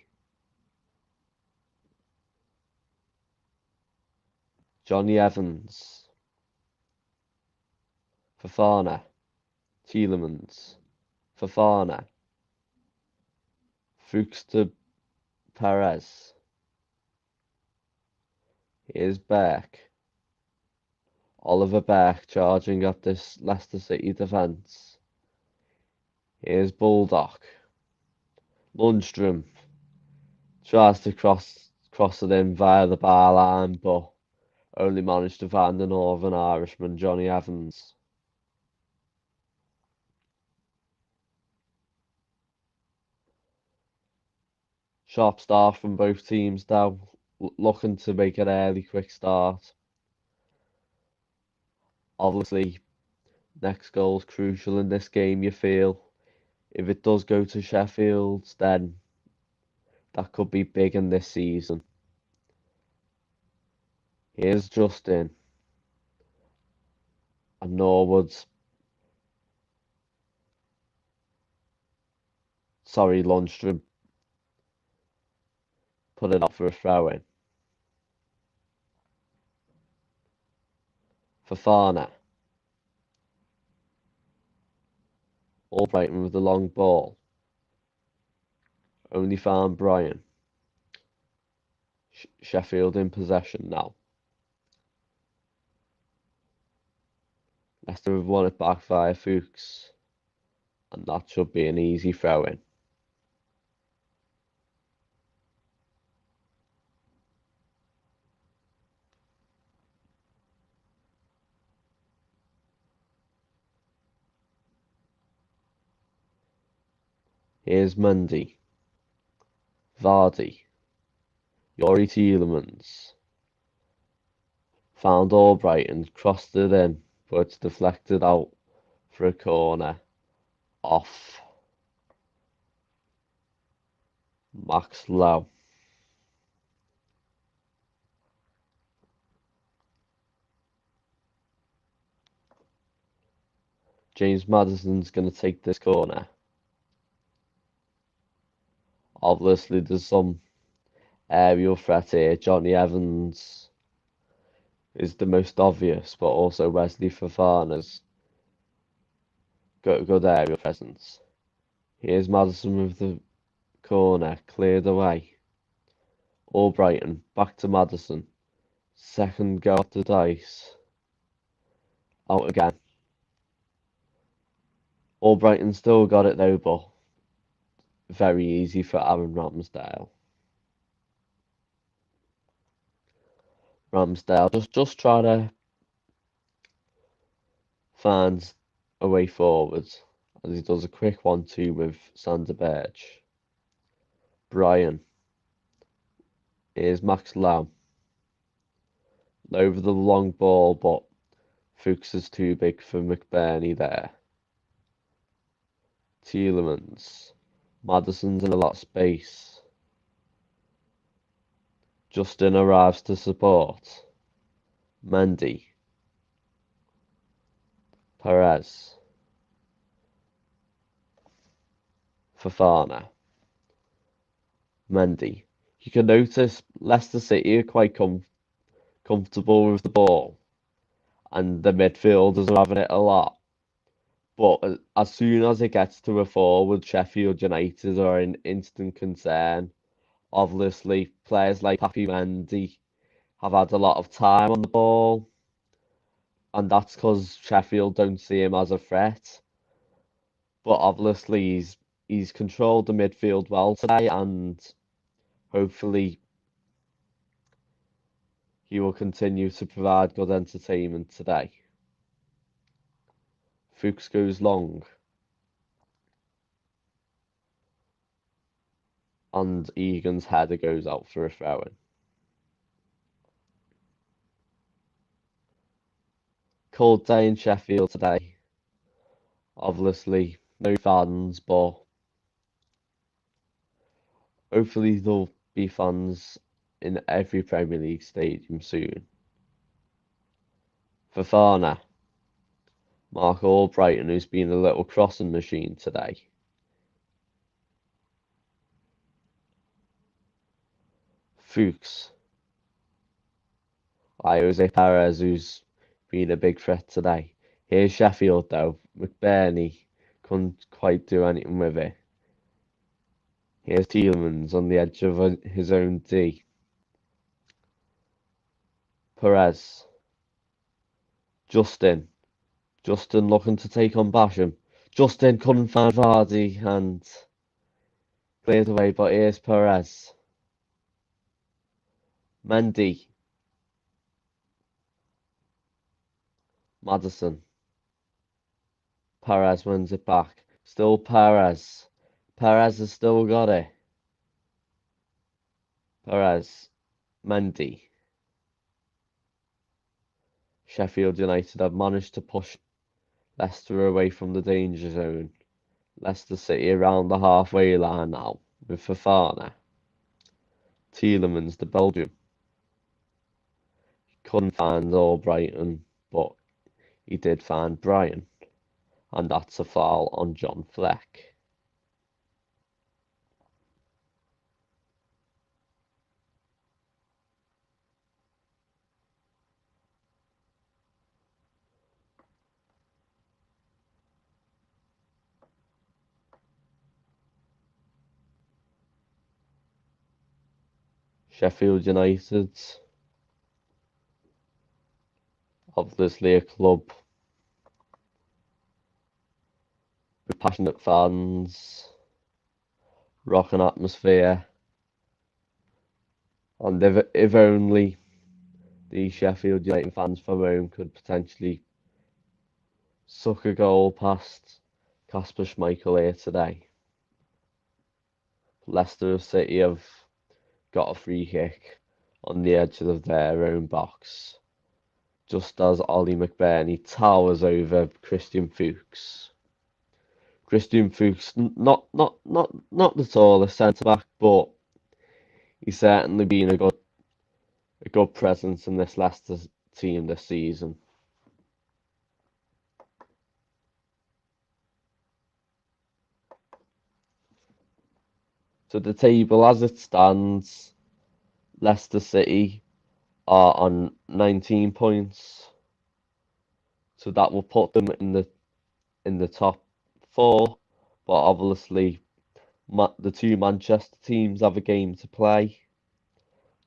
Johnny Evans, Fofana, Tielemans, Fofana, Fuchs to Perez. Here's Beck. Oliver Beck charging at this Leicester City defence. Here's Bulldog. Lundstrom tries to cross it in via the bar line, but only managed to find the Northern Irishman, Johnny Evans. Sharp start from both teams now, looking to make an early quick start. Obviously, next goal's crucial in this game, you feel. If it does go to Sheffield, then that could be big in this season. Here's Justin. And Norwood's. Sorry, Lundstrom put it up for a throw in. Fofana. Albrighton with the long ball. Only found Brian. Sheffield in possession now. Leicester have won it back via Fuchs. And that should be an easy throw in. Here's Mundy. Vardy. Yori Tielemans. Found Albrighton, crossed it in, but it's deflected out for a corner. Off. Max Lowe. James Maddison's going to take this corner. Obviously, there's some aerial threat here. Johnny Evans is the most obvious, but also Wesley Fofana's got a good aerial presence. Here's Maddison with the corner, cleared away. Albrighton, back to Maddison. Second go off the dice. Out again. Albrighton still got it though, but very easy for Aaron Ramsdale. Ramsdale just try to find a way forward as he does a quick 1-2 with Sander Berge. Brian. Here's Max Lowe. Over the long ball, but Fuchs is too big for McBurney there. Tielemans. Maddison's in a lot of space. Justin arrives to support. Mendy. Perez. Fofana. Mendy. You can notice Leicester City are quite comfortable with the ball, and the midfielders are having it a lot. But as soon as it gets to a forward, Sheffield United are in instant concern. Obviously, players like Papi Mendy have had a lot of time on the ball, and that's because Sheffield don't see him as a threat. But obviously, he's controlled the midfield well today, and hopefully he will continue to provide good entertainment today. Fuchs goes long. And Egan's header goes out for a throw-in. Cold day in Sheffield today. Obviously, no fans, but hopefully there'll be fans in every Premier League stadium soon. Fofana. Mark Albrighton, who's been a little crossing machine today. Fuchs. by Jose Perez, who's been a big threat today. Here's Sheffield though. McBurney couldn't quite do anything with it. Here's Tielemans on the edge of his own D. Perez. Justin. Justin looking to take on Basham. Justin couldn't find Vardy and cleared away, but here's Perez. Mendy. Maddison. Perez wins it back. Still Perez. Perez has still got it. Perez. Mendy. Sheffield United have managed to push Leicester away from the danger zone. Leicester City around the halfway line now with Fofana. Tielemans, the Belgium. Couldn't find Albrighton, but he did find Brian. And that's a foul on John Fleck. Sheffield United, obviously a club with passionate fans, rocking atmosphere, and if only the Sheffield United fans from home could potentially suck a goal past Kasper Schmeichel here today. Leicester City have got a free kick on the edge of their own box, just as Ollie McBurney towers over Christian Fuchs. Christian Fuchs, not the tallest centre back, but he's certainly been a good presence in this Leicester team this season. So the table as it stands, Leicester City are on 19 points. So that will put them in the top four. But obviously the two Manchester teams have a game to play.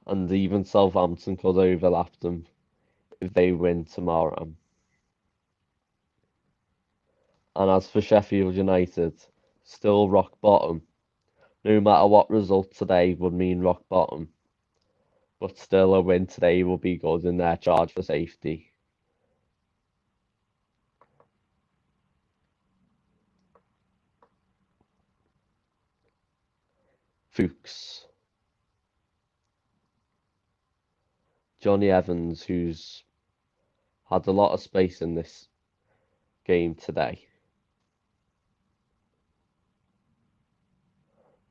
And even Southampton could overlap them if they win tomorrow. And as for Sheffield United, still rock bottom. No matter what result today would mean rock bottom. But still a win today will be good in their charge for safety. Fuchs. Johnny Evans, who's had a lot of space in this game today.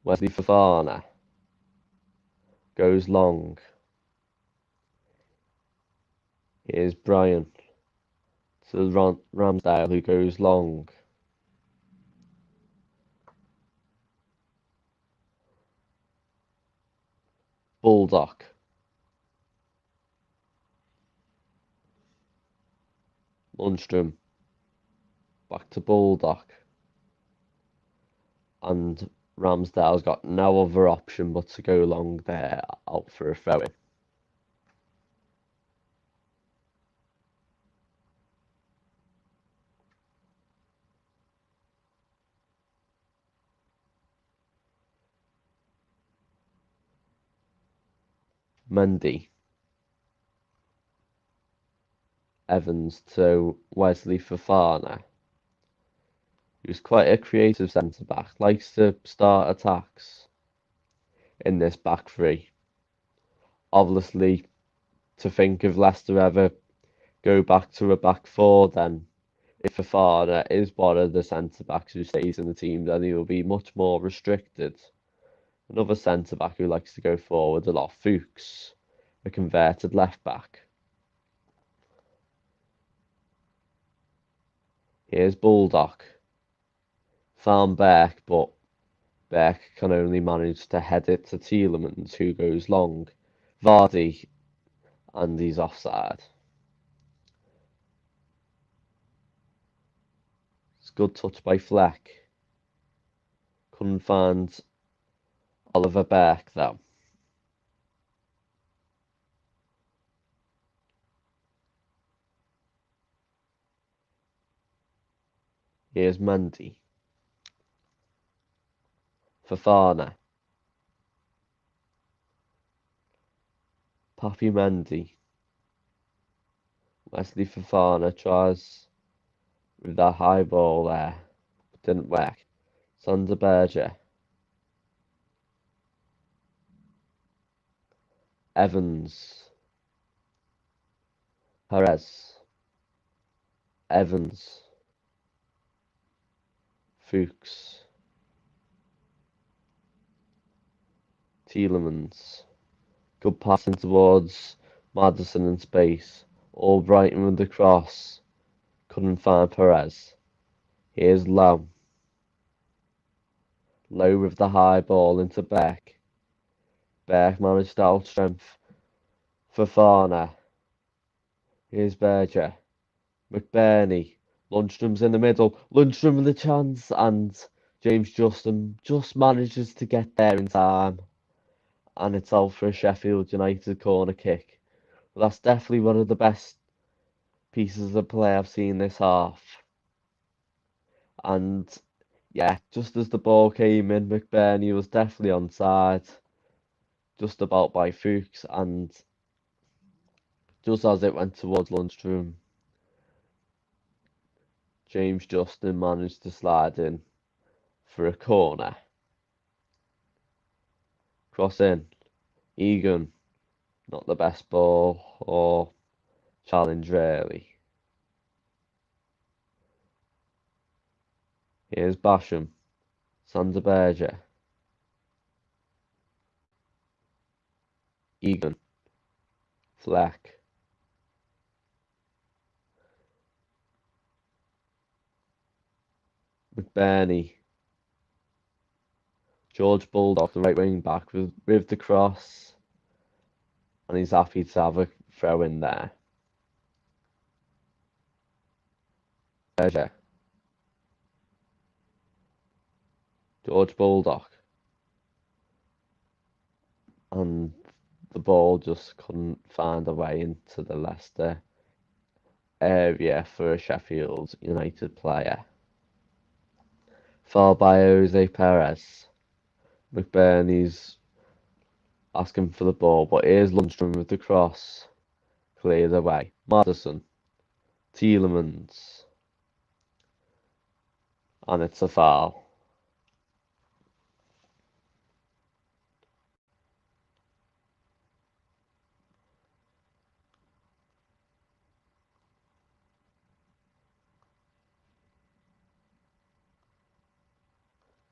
Wesley Fofana goes long. Here's Brian to Ramsdale, who goes long. Bulldog. Lundstrom. Back to Bulldog. And Ramsdale's got no other option but to go long there, out for a throw-in. Mendy. Evans to Wesley Fofana, who's quite a creative centre-back, likes to start attacks in this back three. Obviously, to think if Leicester ever go back to a back four, then if Fofana is one of the centre-backs who stays in the team, then he will be much more restricted. Another centre-back who likes to go forward a lot, Fuchs, a converted left-back. Here's Bulldog. Found Beck, but Beck can only manage to head it to Tielemans, who goes long. Vardy and he's offside. It's a good touch by Fleck. Couldn't find Oliver Beck though. Here's Mendy. Fofana. Papi Mendy. Wesley Fofana tries with that high ball there. Didn't work. Sander Berger. Evans. Perez. Evans. Fuchs. Tielemans. Good passing towards Maddison in space. Albrighton with the cross. Couldn't find Perez. Here's Lowe. Lowe with the high ball into Beck. Beck managed to outstrength Fofana. Here's Berger. McBurney. Lundstrom's in the middle. Lundstrom with a chance, and James Justin just manages to get there in time. And it's out for a Sheffield United corner kick. But that's definitely one of the best pieces of play I've seen this half. And yeah, just as the ball came in, McBurney was definitely onside. Just about by Fuchs, and just as it went towards Lundstrom, James Justin managed to slide in for a corner. Cross in. Egan, not the best ball or challenge really. Here's Basham. Sander Berger. Egan. Fleck. McBurney. George Bulldog, the right wing back, with the cross. And he's happy to have a throw in there. Berger. George Bulldog. And the ball just couldn't find a way into the Leicester area for a Sheffield United player. Foul by Jose Perez. McBurney's asking for the ball, but here's Lundstrom with the cross. Cleared away. Maddison. Tielemans. And it's a foul.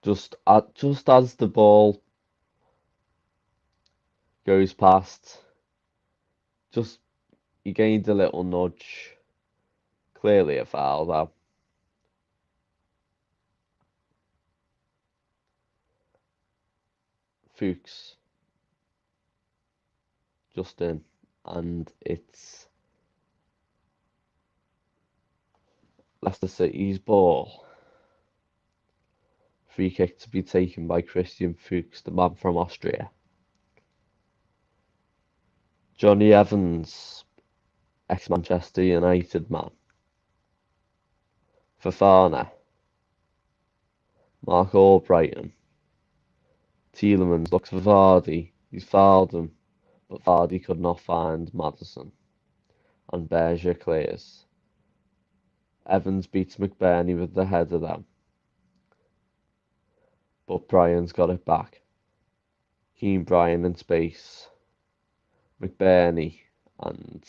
Just as the ball goes past, just he gained a little nudge. Clearly a foul though. Fuchs. Justin. And it's Leicester City's ball. Free kick to be taken by Christian Fuchs, the man from Austria. Johnny Evans, ex-Manchester United man. Fofana. Mark Albrighton. Tielemans looks for Vardy. He's fouled him, but Vardy could not find Maddison. And Berger clears. Evans beats McBurney with the header then. But Bryan's got it back. Keane Bryan in space. McBurney and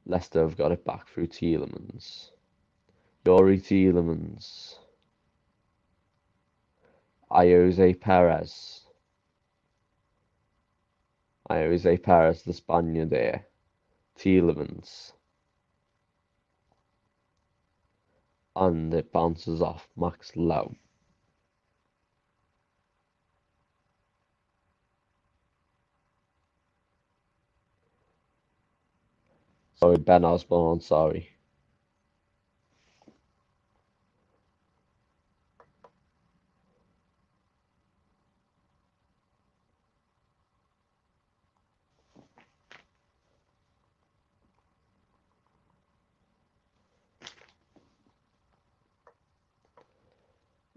Leicester have got it back through Tielemans. Yuri Tielemans. Jose Perez. Jose Perez, the Spaniard here. Tielemans. And it bounces off Max Lowe. Sorry, Ben Osborne, sorry.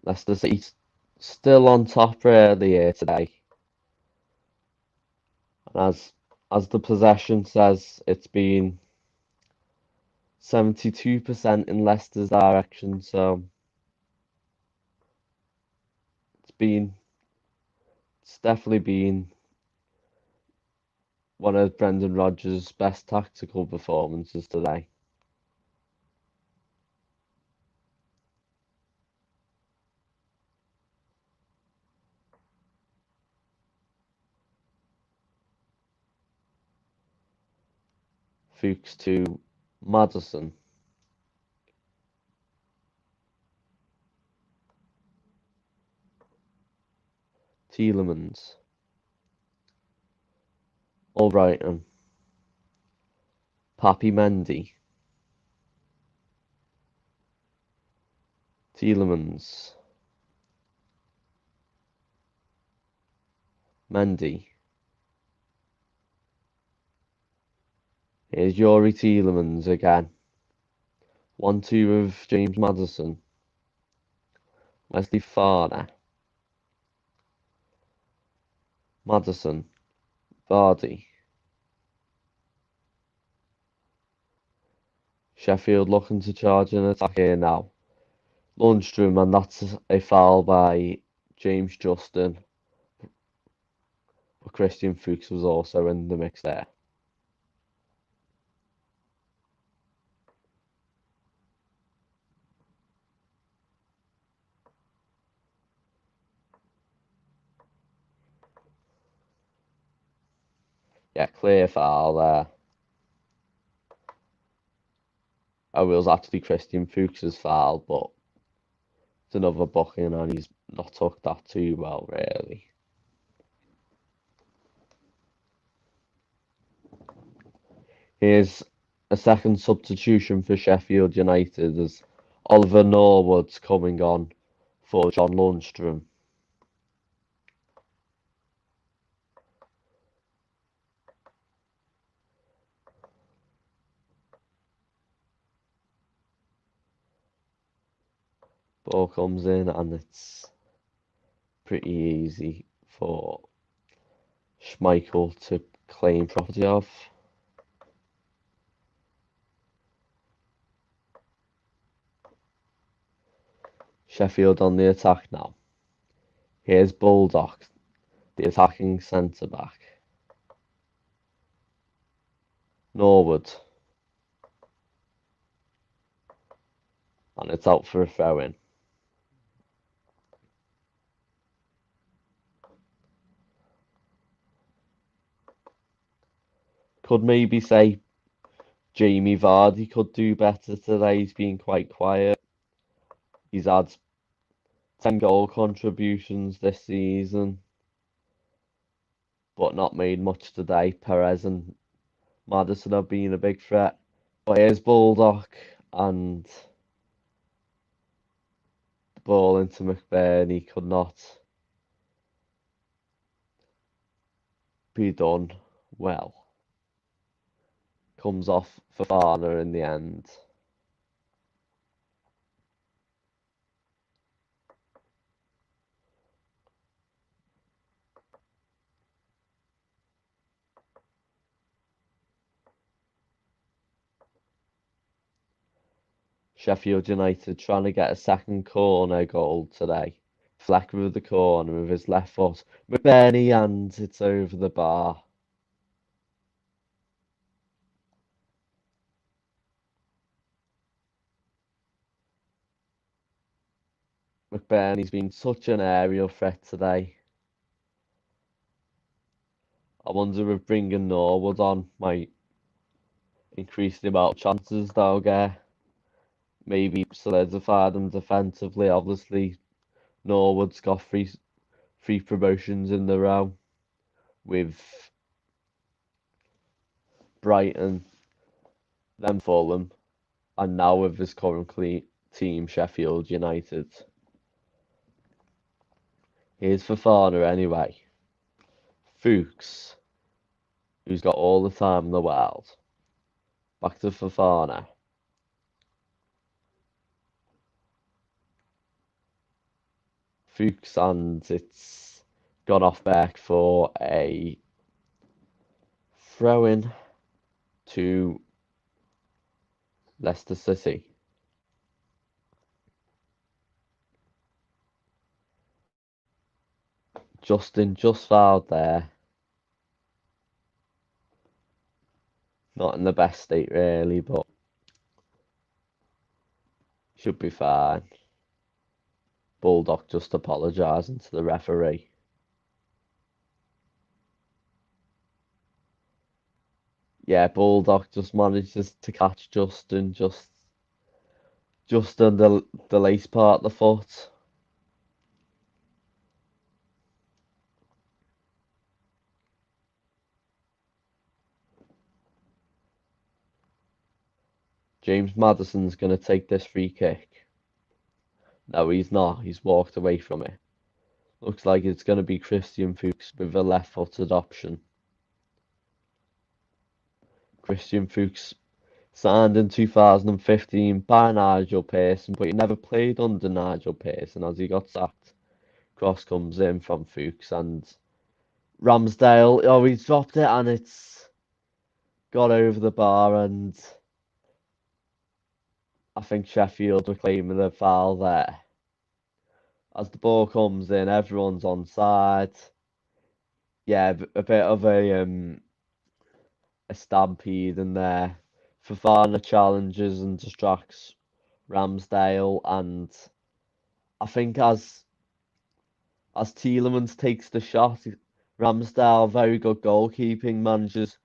Leicester City still on top early here today. And as the possession says, it's been 72% in Leicester's direction, so it's definitely been one of Brendan Rodgers' best tactical performances today. Fuchs to Maddison. Tielemans. Albrighton. Papi Mendy. Tielemans. Mendy. Here's Yuri Tielemans again. 1-2 of James Maddison. Wesley Fana. Maddison. Vardy. Sheffield looking to charge an attack here now. Lundstrom, and that's a foul by James Justin. But Christian Fuchs was also in the mix there. Yeah, clear foul there. It was actually Christian Fuchs' foul, but it's another booking and he's not took that too well, really. Here's a second substitution for Sheffield United as Oliver Norwood's coming on for John Lundstrom. Ball comes in and it's pretty easy for Schmeichel to claim property of. Sheffield on the attack now. Here's Bulldog, the attacking centre-back. Norwood. And it's out for a throw-in. Could maybe say Jamie Vardy could do better today. He's been quite quiet. He's had 10 goal contributions this season, but not made much today. Perez and Maddison have been a big threat. But here's Bulldog and the ball into McBurney could not be done well. Comes off for Fana in the end. Sheffield United trying to get a second corner goal today. Fleck with the corner with his left foot. McBurney and it's over the bar. McBurney's been such an aerial threat today. I wonder if bringing Norwood on might increase the amount of chances they'll get. Maybe solidify them defensively. Obviously, Norwood's got three promotions in the row with Brighton then Fulham, and now with his current team, Sheffield United. Here's Fofana anyway. Fuchs, who's got all the time in the world. Back to Fofana. Fuchs, and it's gone off back for a throw-in to Leicester City. Justin just fouled there. Not in the best state really, but should be fine. Bulldog just apologising to the referee. Yeah, Bulldog just manages to catch Justin just under the lace part of the foot. James Maddison's going to take this free kick. No, he's not. He's walked away from it. Looks like it's going to be Christian Fuchs with a left-footed option. Christian Fuchs signed in 2015 by Nigel Pearson, but he never played under Nigel Pearson as he got sacked. Cross comes in from Fuchs, and Ramsdale, oh, he's dropped it and it's got over the bar, and I think Sheffield were claiming the foul there. As the ball comes in, everyone's on side. Yeah, a bit of a stampede in there. Fofana challenges and distracts Ramsdale, and I think as Tielemans takes the shot, Ramsdale, very good goalkeeping, manages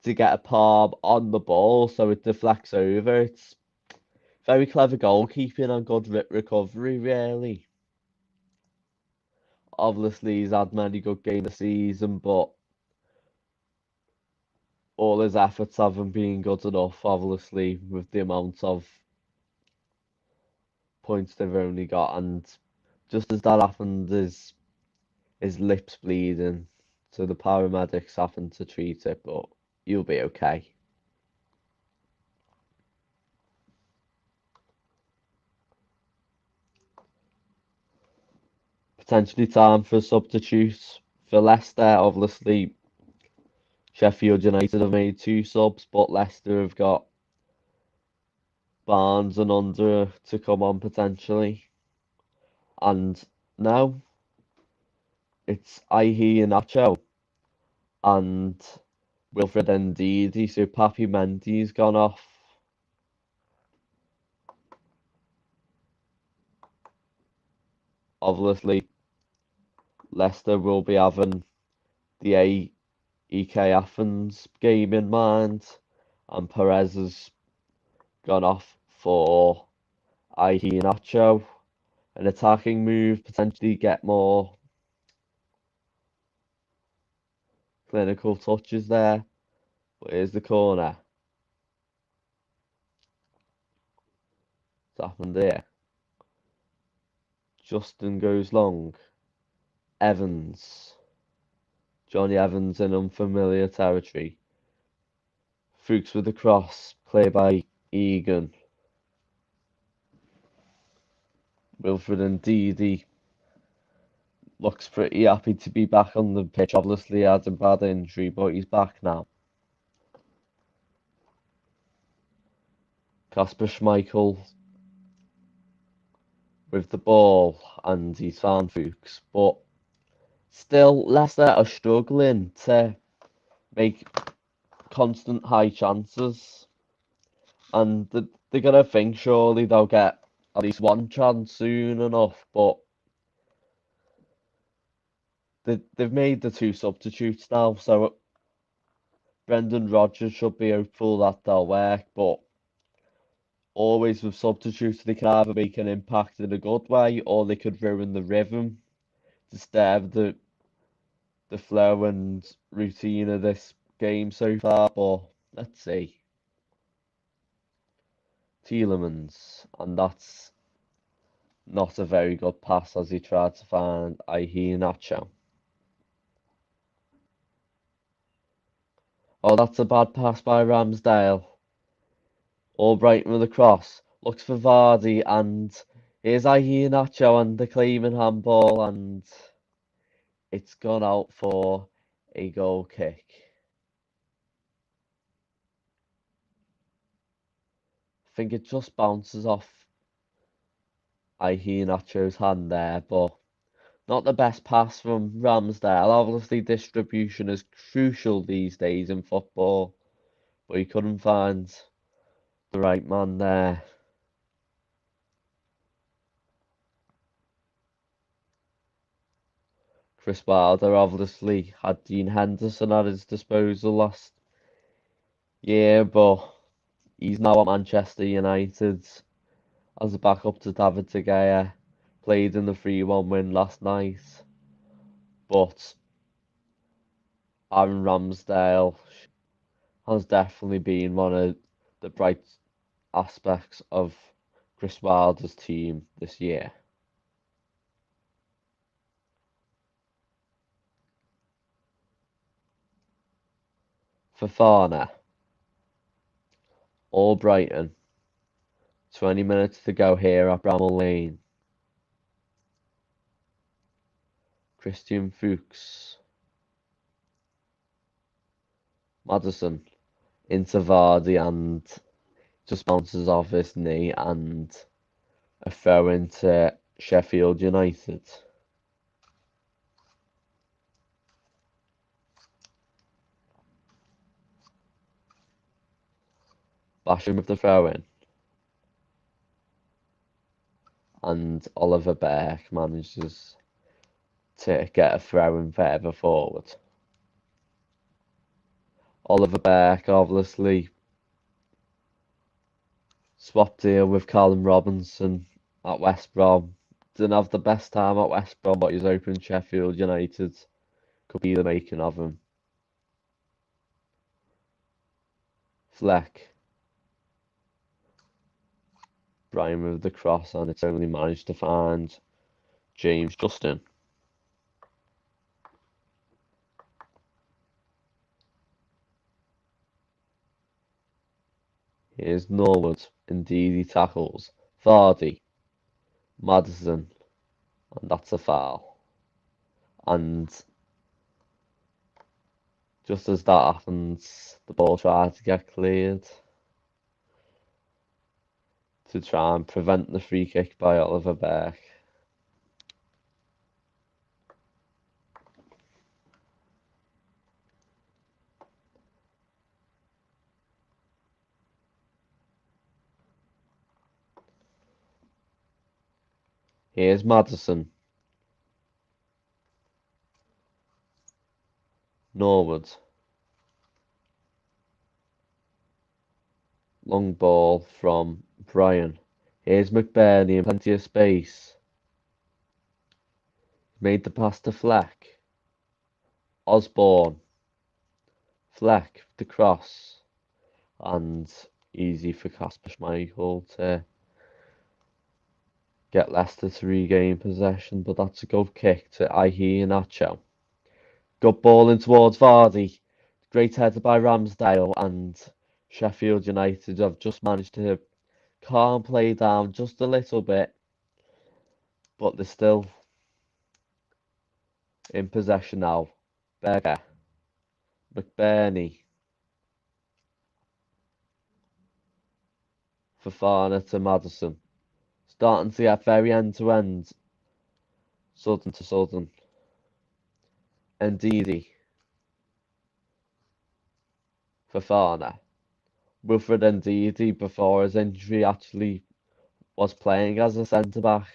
to get a palm on the ball so it deflects over. It's very clever goalkeeping and good recovery, really. Obviously, he's had many good games this season, but all his efforts haven't been good enough, obviously, with the amount of points they've only got. And just as that happened, his lips bleeding, so the paramedics having to treat it, but you'll be okay. Potentially time for a substitute for Leicester. Obviously, Sheffield United have made 2 subs, but Leicester have got Barnes and Under to come on potentially. And now it's Ihi and Nacho and Wilfred Ndidi, so Papi Mendy's gone off. Obviously, Leicester will be having the EK Athens game in mind, and Perez has gone off for Ihi Nacho. An attacking move, potentially get more clinical touches there. But here's the corner. What's happened there? Justin goes long. Evans. Johnny Evans in unfamiliar territory. Fuchs with the cross. Play by Egan. Wilfred Ndidi looks pretty happy to be back on the pitch. Obviously, he had a bad injury, but he's back now. Kasper Schmeichel with the ball, and he's found Fuchs. But still, Leicester are struggling to make constant high chances. And they're going to think surely they'll get at least one chance soon enough, but they've made the 2 substitutes now, so Brendan Rodgers should be hopeful that they'll work, but always with substitutes, they can either make an impact in a good way or they could ruin the rhythm, disturb the flow and routine of this game so far, but let's see. Tielemans, and that's not a very good pass as he tried to find Iheanacho. Oh, that's a bad pass by Ramsdale. Albrighton with a cross. Looks for Vardy, and here's Iheanacho and the claiming handball, and it's gone out for a goal kick. I think it just bounces off Iheanacho's hand there, but not the best pass from Ramsdale. Obviously, distribution is crucial these days in football, but he couldn't find the right man there. Chris Wilder obviously had Dean Henderson at his disposal last year, but he's now at Manchester United as a backup to David De Gea. Played in the 3-1 win last night, but Aaron Ramsdale has definitely been one of the bright aspects of Chris Wilder's team this year. Fofana, Albrighton, 20 minutes to go here at Bramall Lane. Christian Fuchs, Maddison, into Vardy, and just bounces off his knee, and a throw into Sheffield United. Basham with the throw in, and Oliver Beck manages to get a throw in further forward. Oliver Beck obviously swap deal with Callum Robinson at West Brom. Didn't have the best time at West Brom, but he's hoping Sheffield United could be the making of him. Fleck. Brian with the cross, and it's only managed to find James Justin. Here's Norwood. Indeed, he tackles Vardy, Maddison, and that's a foul. And just as that happens, the ball tries to get cleared to try and prevent the free kick by Oliver Beck. Here's Maddison. Norwood. Long ball from Brian. Here's McBurney in plenty of space. Made the pass to Fleck. Osborne. Fleck, the cross. And easy for Kasper Schmeichel to get Leicester to regain possession, but that's a good kick to Iheanacho. Good ball in towards Vardy. Great header by Ramsdale, and Sheffield United have just managed to calm play down just a little bit, but they're still in possession now. Berger, McBurney, Fofana to Maddison. Starting to get very end to end. Sudden to sudden. Ndidi. Fofana. Wilfred Ndidi, before his injury, actually was playing as a centre-back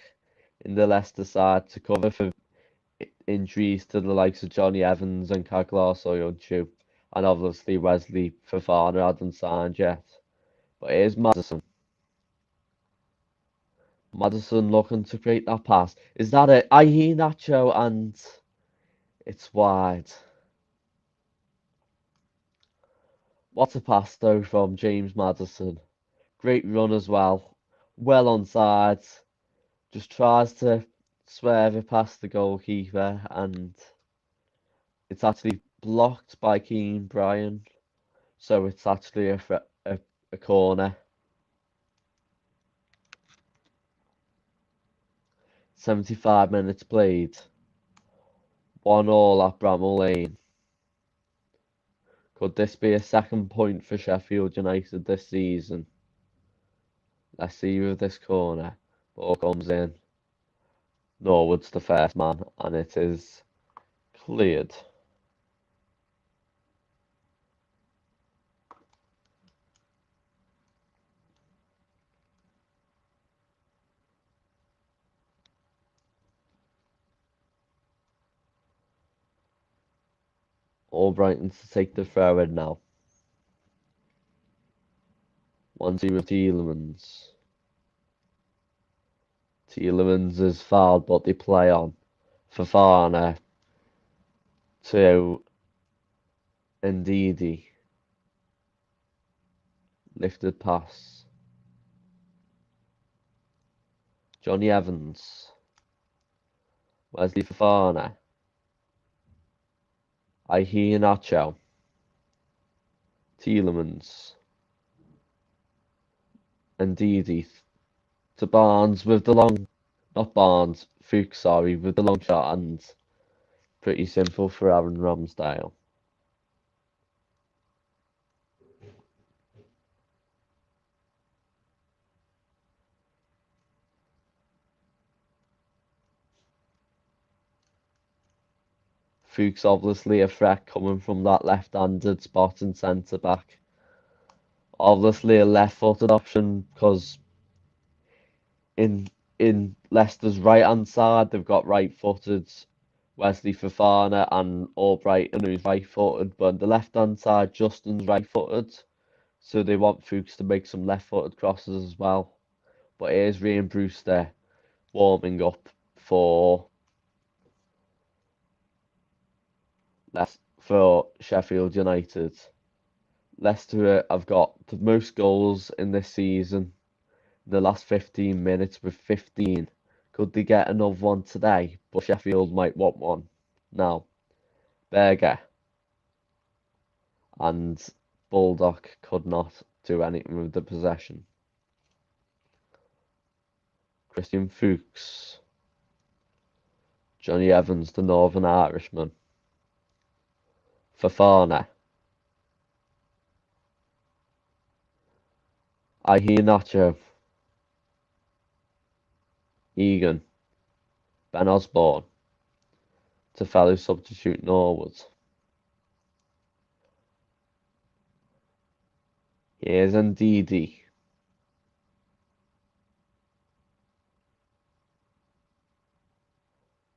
in the Leicester side to cover for injuries to the likes of Johnny Evans and Kaglar Soyuncu, and obviously Wesley Fofana hadn't signed yet. But here's Maddison. Maddison looking to create that pass. Is that it? Iheanacho, and it's wide. What a pass though from James Maddison. Great run as well. Well onside. Just tries to swerve it past the goalkeeper, and it's actually blocked by Keane Bryan. So it's actually a corner. 75 minutes played. 1-1 at Bramall Lane. Could this be a second point for Sheffield United this season? Let's see with this corner. Ball comes in. Norwood's the first man, and it is cleared. Albrighton to take the throw in now. 1-2 with Tielemans. Tielemans is fouled, but they play on. Fofana to Ndidi. Lifted pass. Johnny Evans. Wesley Fofana. Iheanacho. Tielemans. Ndidi to Barnes with the long, not Barnes, Fuchs, sorry, with the long shot, and pretty simple for Aaron Ramsdale. Fuchs obviously a threat coming from that left-handed spot in centre back. Obviously a left-footed option because in Leicester's right-hand side they've got right-footed Wesley Fofana and Albrighton who's right-footed, but on the left-hand side Justin's right-footed, so they want Fuchs to make some left-footed crosses as well. But here's Ryan Brewster warming up for Sheffield United. Leicester have got the most goals in this season in the last 15 minutes with 15. Could they get another one today? But Sheffield might want one. Now, Berger and Bulldog could not do anything with the possession. Christian Fuchs. Johnny Evans, the Northern Irishman. Fofana. Iheanacho. Egan. Ben Osborne. To fellow substitute Norwood. Here's Ndidi.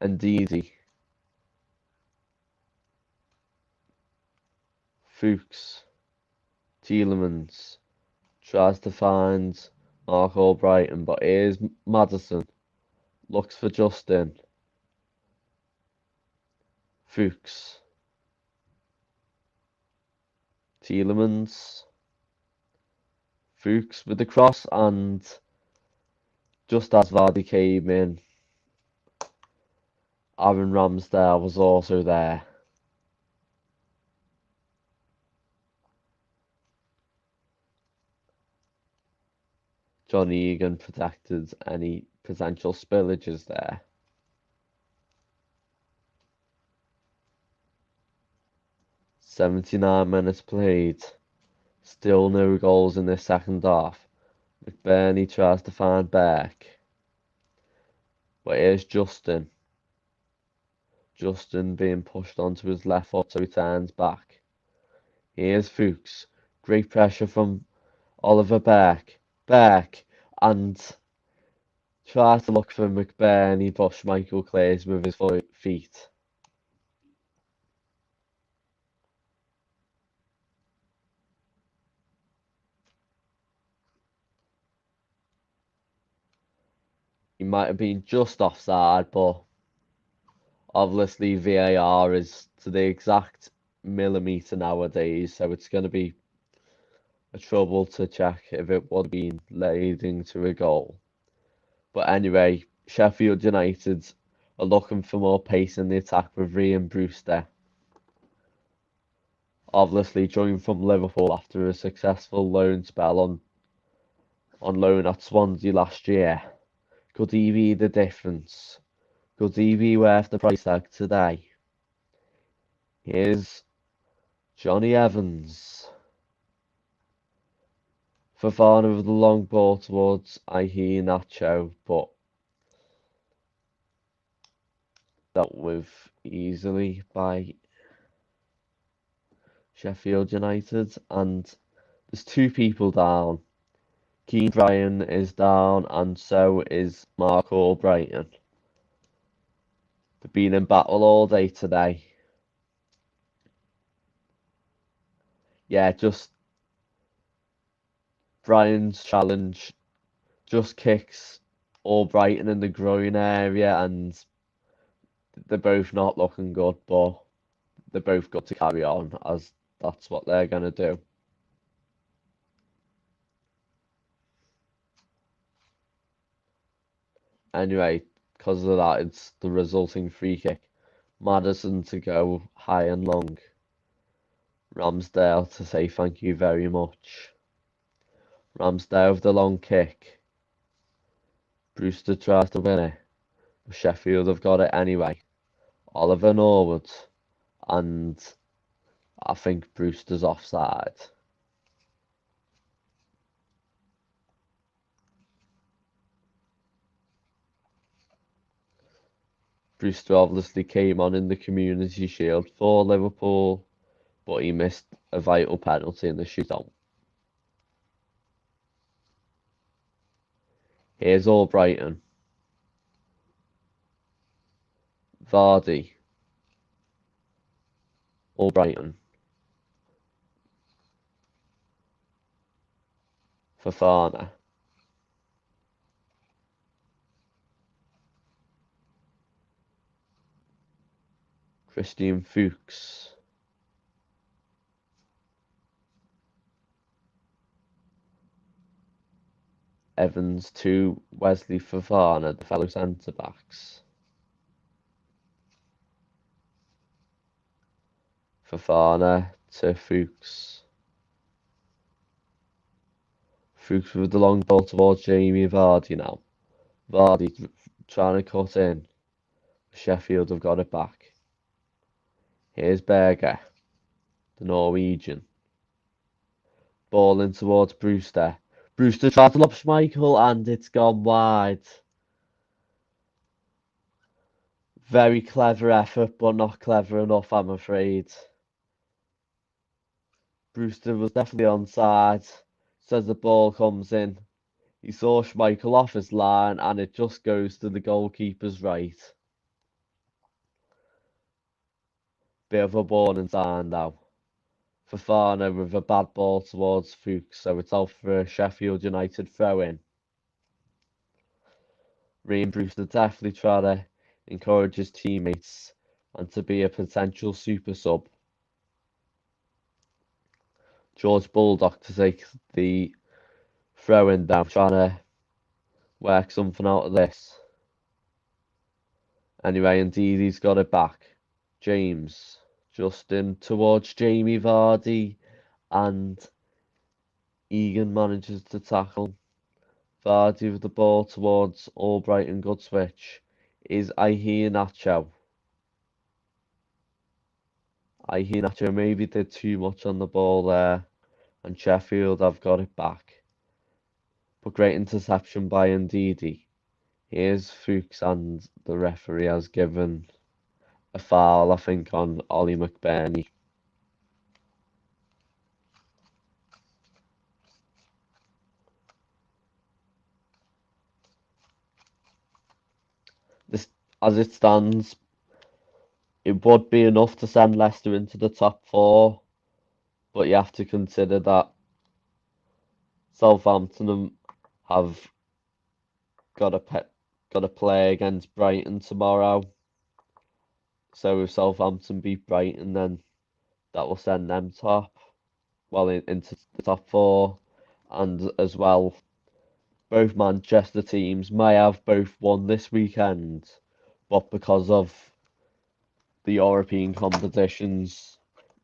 Ndidi. Fuchs. Tielemans. Tries to find Mark Albrighton, but here's Maddison. Looks for Justin. Fuchs. Tielemans. Fuchs with the cross, and just as Vardy came in, Aaron Ramsdale was also there. Johnny Egan protected any potential spillages there. 79 minutes played. Still no goals in this second half. McBurney tries to find Beck. But here's Justin. Justin being pushed onto his left foot, so he turns back. Here's Fuchs. Great pressure from Oliver Beck. Beck and tries to look for McBurney, but Schmeichel clears with his feet. He might have been just offside, but obviously VAR is to the exact millimetre nowadays, so it's going to be a trouble to check if it would have been leading to a goal. But anyway, Sheffield United are looking for more pace in the attack with Ryan Brewster, obviously joined from Liverpool after a successful loan spell on loan at Swansea last year. Could he be the difference? Could he be worth the price tag today? Here's Johnny Evans. Fofana with the long ball towards Nacho, but dealt with easily by Sheffield United. And there's two people down. Keane Bryan is down, and so is Mark Albrighton. They've been in battle all day today. Yeah, just Bryan's challenge just kicks Albrighton in the groin area, and they're both not looking good, but they're both got to carry on as that's what they're going to do. Anyway, because of that, it's the resulting free kick. Maddison to go high and long. Ramsdale to say thank you very much. Ramsdale with the long kick. Brewster tries to win it. But Sheffield have got it anyway. Oliver Norwood. And I think Brewster's offside. Brewster obviously came on in the Community Shield for Liverpool, but he missed a vital penalty in the shootout. Here's Albrighton. Vardy. Albrighton. Fofana. Christian Fuchs. Evans to Wesley Fofana, the fellow centre-backs. Fofana to Fuchs. Fuchs with the long ball towards Jamie Vardy now. Vardy trying to cut in. Sheffield have got it back. Here's Berger, the Norwegian. Ball in towards Brewster. Brewster tried to lob Schmeichel and it's gone wide. Very clever effort, but not clever enough, I'm afraid. Brewster was definitely onside. Says the ball comes in. He saw Schmeichel off his line and it just goes to the goalkeeper's right. Bit of a warning sign now. Fofana with a bad ball towards Fuchs, so it's out for a Sheffield United throw-in. Ryan Brewster definitely try to encourage his teammates and to be a potential super sub. George Bulldog to take the throw-in down, trying to work something out of this. Anyway, indeed, he's got it back. James, just in towards Jamie Vardy, and Egan manages to tackle. Vardy with the ball towards Albrighton, good switch. Is Nacho. Nacho maybe did too much on the ball there, and Sheffield have got it back. But great interception by Ndidi. Here's Fuchs, and the referee has given a foul, I think, on Ollie McBurney. This, as it stands, it would be enough to send Leicester into the top four, but you have to consider that Southampton have got to play against Brighton tomorrow. So if Southampton beat Brighton, then that will send them top. into the top four, and as well, both Manchester teams may have both won this weekend, but because of the European competitions,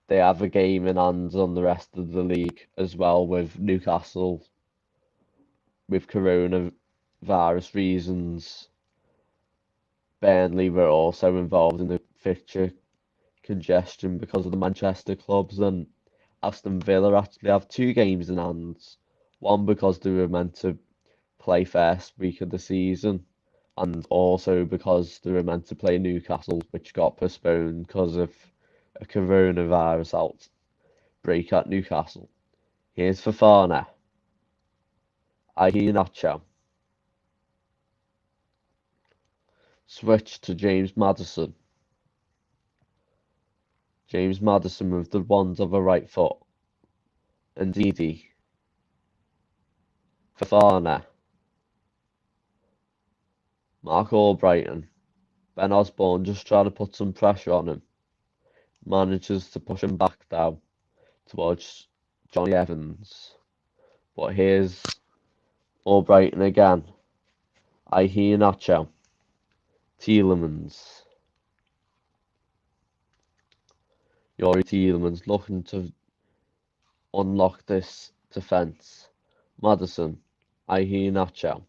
they have a game in hand on the rest of the league as well with Newcastle with coronavirus reasons. Burnley were also involved in the fixture congestion because of the Manchester clubs, and Aston Villa actually have two games in hand. One because they were meant to play first week of the season, and also because they were meant to play Newcastle, which got postponed because of a coronavirus outbreak at Newcastle. Here's Fofana. I hear Nacho. Switch to James Maddison. James Maddison with the wand of a right foot. Ndidi. Fofana. Mark Albrighton. Ben Osborne just trying to put some pressure on him. Manages to push him back down towards Johnny Evans. But here's Albrighton again. I hear Nacho. Tielemans. Yuri Tielemans looking to unlock this defence. Maddison. I hear Nacho.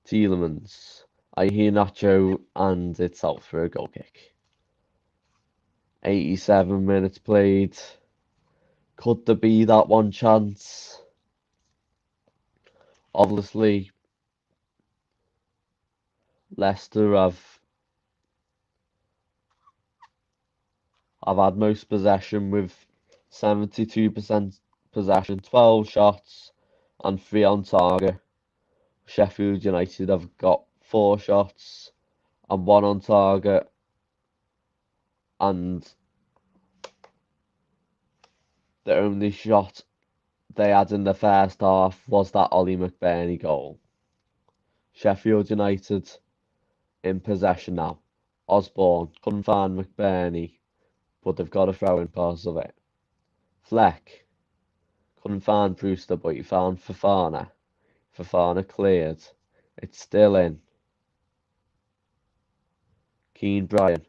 Tielemans. I hear Nacho, and it's out for a goal kick. 87 minutes played. Could there be that one chance? Obviously, Leicester have had most possession with 72% possession, 12 shots and 3 on target. Sheffield United have got 4 shots and 1 on target, and the only shot they had in the first half was that Ollie McBurney goal. Sheffield United in possession now. Osborne couldn't find McBurney, but they've got a throw in because of it. Fleck couldn't find Brewster, but he found Fofana. Fofana cleared. It's still in. Keane Bryan.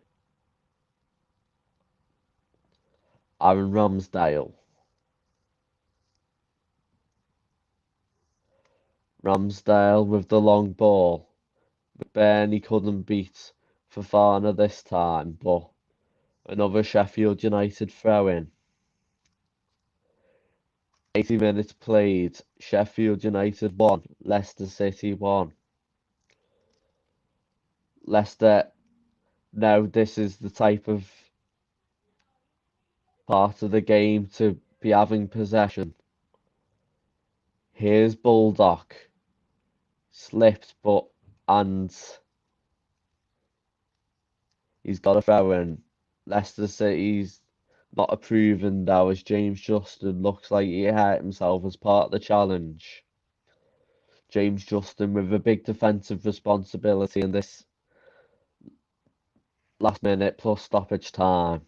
Aaron Ramsdale. Ramsdale with the long ball. McBurney couldn't beat Fofana this time, but another Sheffield United throw in. 80 minutes played. Sheffield United 1, Leicester City 1. Leicester, now this is the type of part of the game to be having possession. Here's Bulldog. Slipped, and he's got a throw in. Leicester City's not approving now as James Justin looks like he hurt himself as part of the challenge. James Justin with a big defensive responsibility in this last minute plus stoppage time.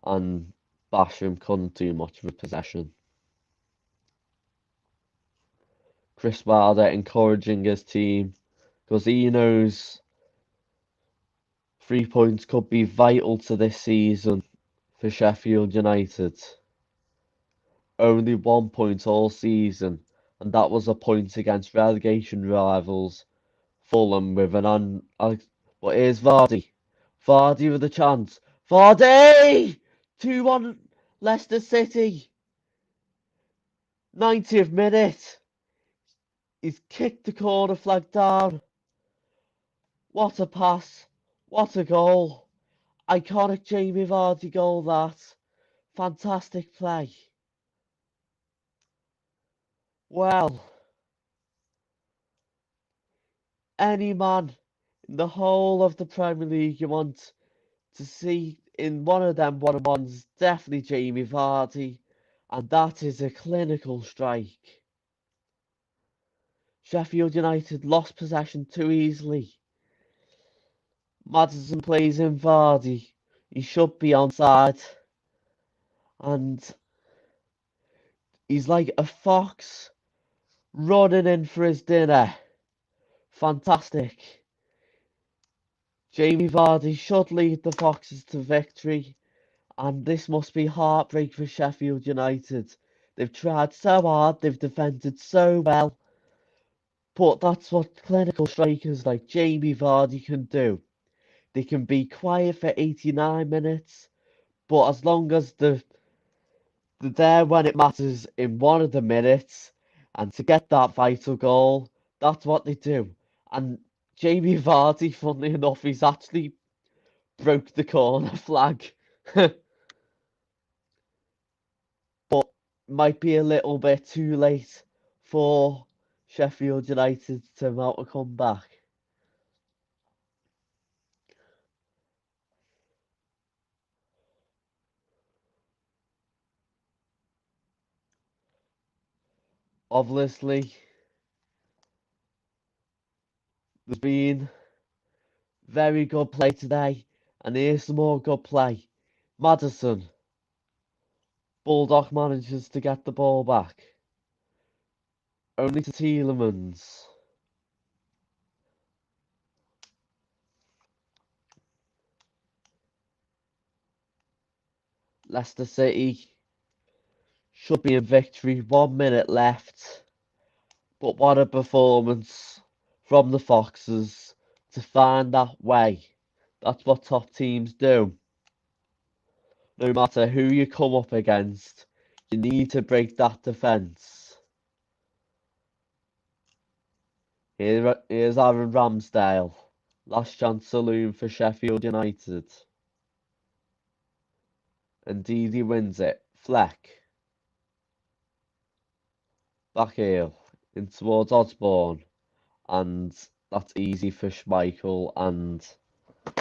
And Basham couldn't do much with possession. Chris Wilder encouraging his team because he knows 3 points could be vital to this season for Sheffield United. Only 1 point all season, and that was a point against relegation rivals Fulham with but here's Vardy. Vardy with a chance. Vardy! 2-1 Leicester City. 90th minute. He's kicked the corner flag down. What a pass. What a goal. Iconic Jamie Vardy goal that. Fantastic play. Well, any man in the whole of the Premier League you want to see in one of them one-on-ones, definitely Jamie Vardy, and that is a clinical strike. Sheffield United lost possession too easily. Maddison plays in Vardy. He should be onside. And he's like a fox running in for his dinner. Fantastic. Jamie Vardy should lead the Foxes to victory. And this must be heartbreak for Sheffield United. They've tried so hard, they've defended so well. But that's what clinical strikers like Jamie Vardy can do. They can be quiet for 89 minutes, but as long as they're there when it matters in one of the minutes and to get that vital goal, that's what they do. And Jamie Vardy, funnily enough, he's actually broke the corner flag. But might be a little bit too late for Sheffield United to mount a comeback. Obviously, there's been very good play today, and here's some more good play. Maddison, Bulldog manages to get the ball back. Only to Tielemans. Leicester City should be in victory. 1 minute left. But what a performance from the Foxes to find that way. That's what top teams do. No matter who you come up against, you need to break that defence. Here's Aaron Ramsdale. Last chance saloon for Sheffield United. Indeed, he wins it. Fleck. Back heel. In towards Osborne. And that's easy for Schmeichel. And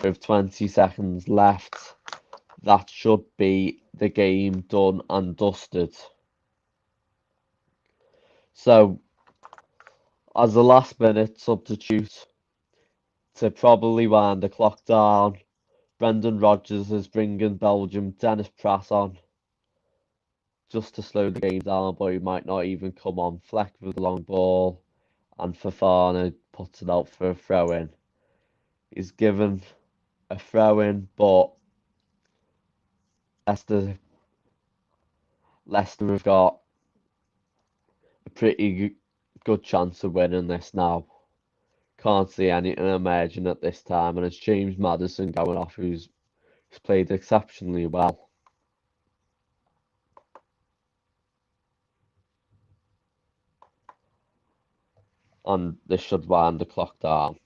with 20 seconds left, that should be the game done and dusted. So, as a last minute substitute to probably wind the clock down, Brendan Rodgers is bringing Belgium Dennis Pratt on just to slow the game down, but he might not even come on. Fleck with the long ball, and Fofana puts it out for a throw in. He's given a throw in, but Leicester, Leicester have got a pretty good chance of winning this now. Can't see anything emerging at this time, and it's James Maddison going off, who's played exceptionally well. And this should wind the clock down.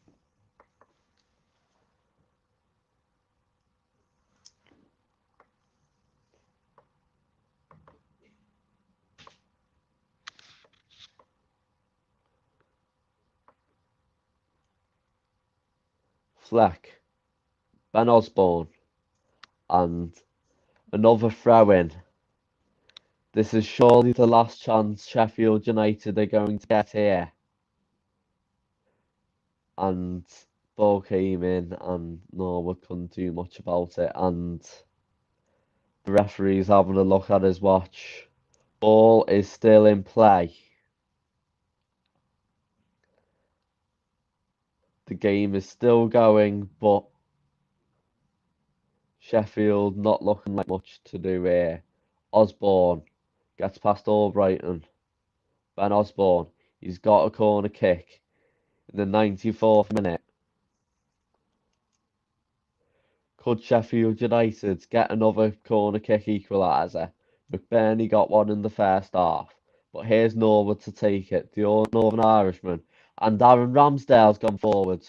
Fleck, Ben Osborne, and another throw in. This is surely the last chance Sheffield United are going to get here. And ball came in, and Norwood couldn't do much about it. And the referee's having a look at his watch. Ball is still in play. The game is still going, but Sheffield not looking like much to do here. Osborne gets past Albrighton. Ben Osborne, he's got a corner kick in the 94th minute. Could Sheffield United get another corner kick equaliser? McBurney got one in the first half, but here's Norwood to take it, the Northern Irishman, and Aaron Ramsdale's gone forward.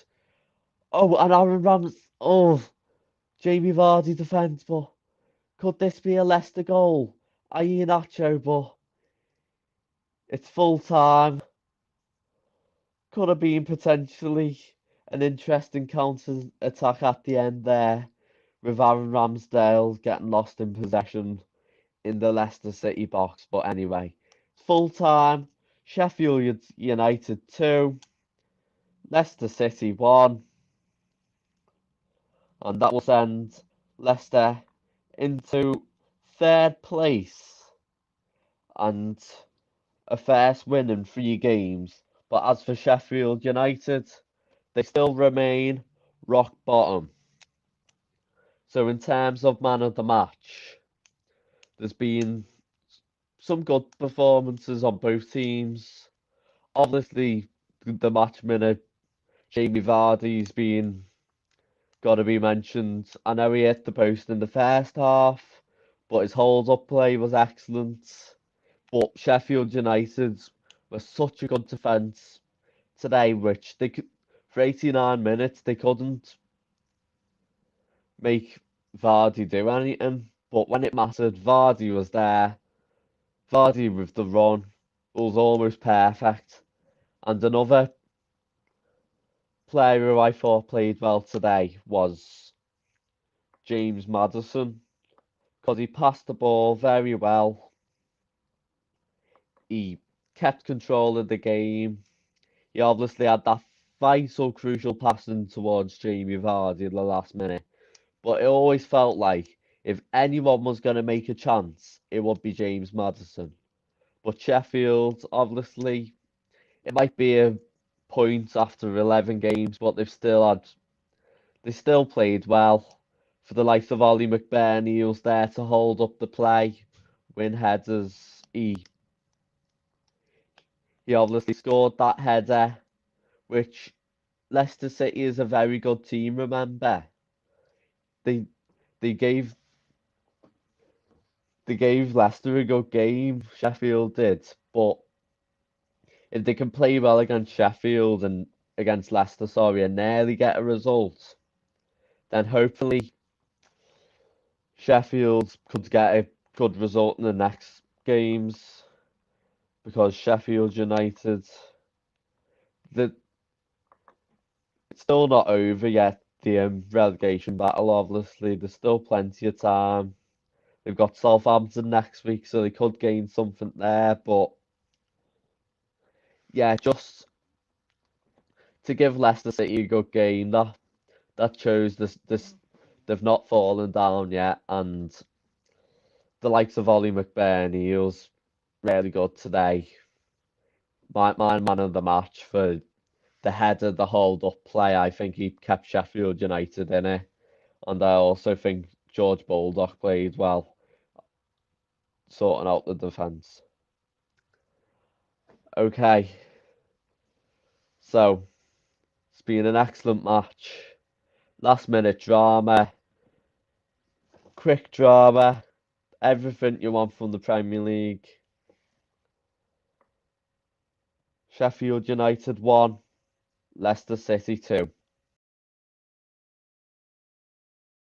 Oh, and Jamie Vardy defends, but could this be a Leicester goal? Iheanacho, but it's full time. Could have been potentially an interesting counter attack at the end there, with Aaron Ramsdale getting lost in possession in the Leicester City box. But anyway, full time. Sheffield United 2, Leicester City 1. and that will send Leicester into third place and a first win in 3 games. But as for Sheffield United, they still remain rock bottom. So in terms of man of the match, there's been some good performances on both teams. Obviously, the match minute, Jamie Vardy's been got to be mentioned. I know he hit the post in the first half, but his hold-up play was excellent. But Sheffield United were such a good defence today, which they could, for 89 minutes they couldn't make Vardy do anything. But when it mattered, Vardy was there. Vardy with the run was almost perfect. And another player who I thought played well today was James Maddison, because he passed the ball very well. He kept control of the game. He obviously had that vital, crucial passing towards Jamie Vardy in the last minute. But it always felt like if anyone was going to make a chance, it would be James Maddison. But Sheffield, obviously, it might be a point after 11 games, but they still played well. For the likes of Ollie McBurney, he was there to hold up the play, win headers. He obviously scored that header, which Leicester City is a very good team, remember. They they gave they gave Leicester a good game, Sheffield did, but if they can play well against Sheffield and against Leicester, sorry, and nearly get a result, then hopefully Sheffield could get a good result in the next games, because Sheffield United, the it's still not over yet. The relegation battle, obviously, there's still plenty of time. They've got Southampton next week, so they could gain something there. But yeah, just to give Leicester City a good game, that shows this they've not fallen down yet, and the likes of Ollie McBurney, he was really good today. My man of the match for the header, the hold up play. I think he kept Sheffield United in it, and I also think George Baldock played well, sorting out the defence. Okay, so it's been an excellent match. Last minute drama, quick drama, everything you want from the Premier League. Sheffield United 1, Leicester City 2.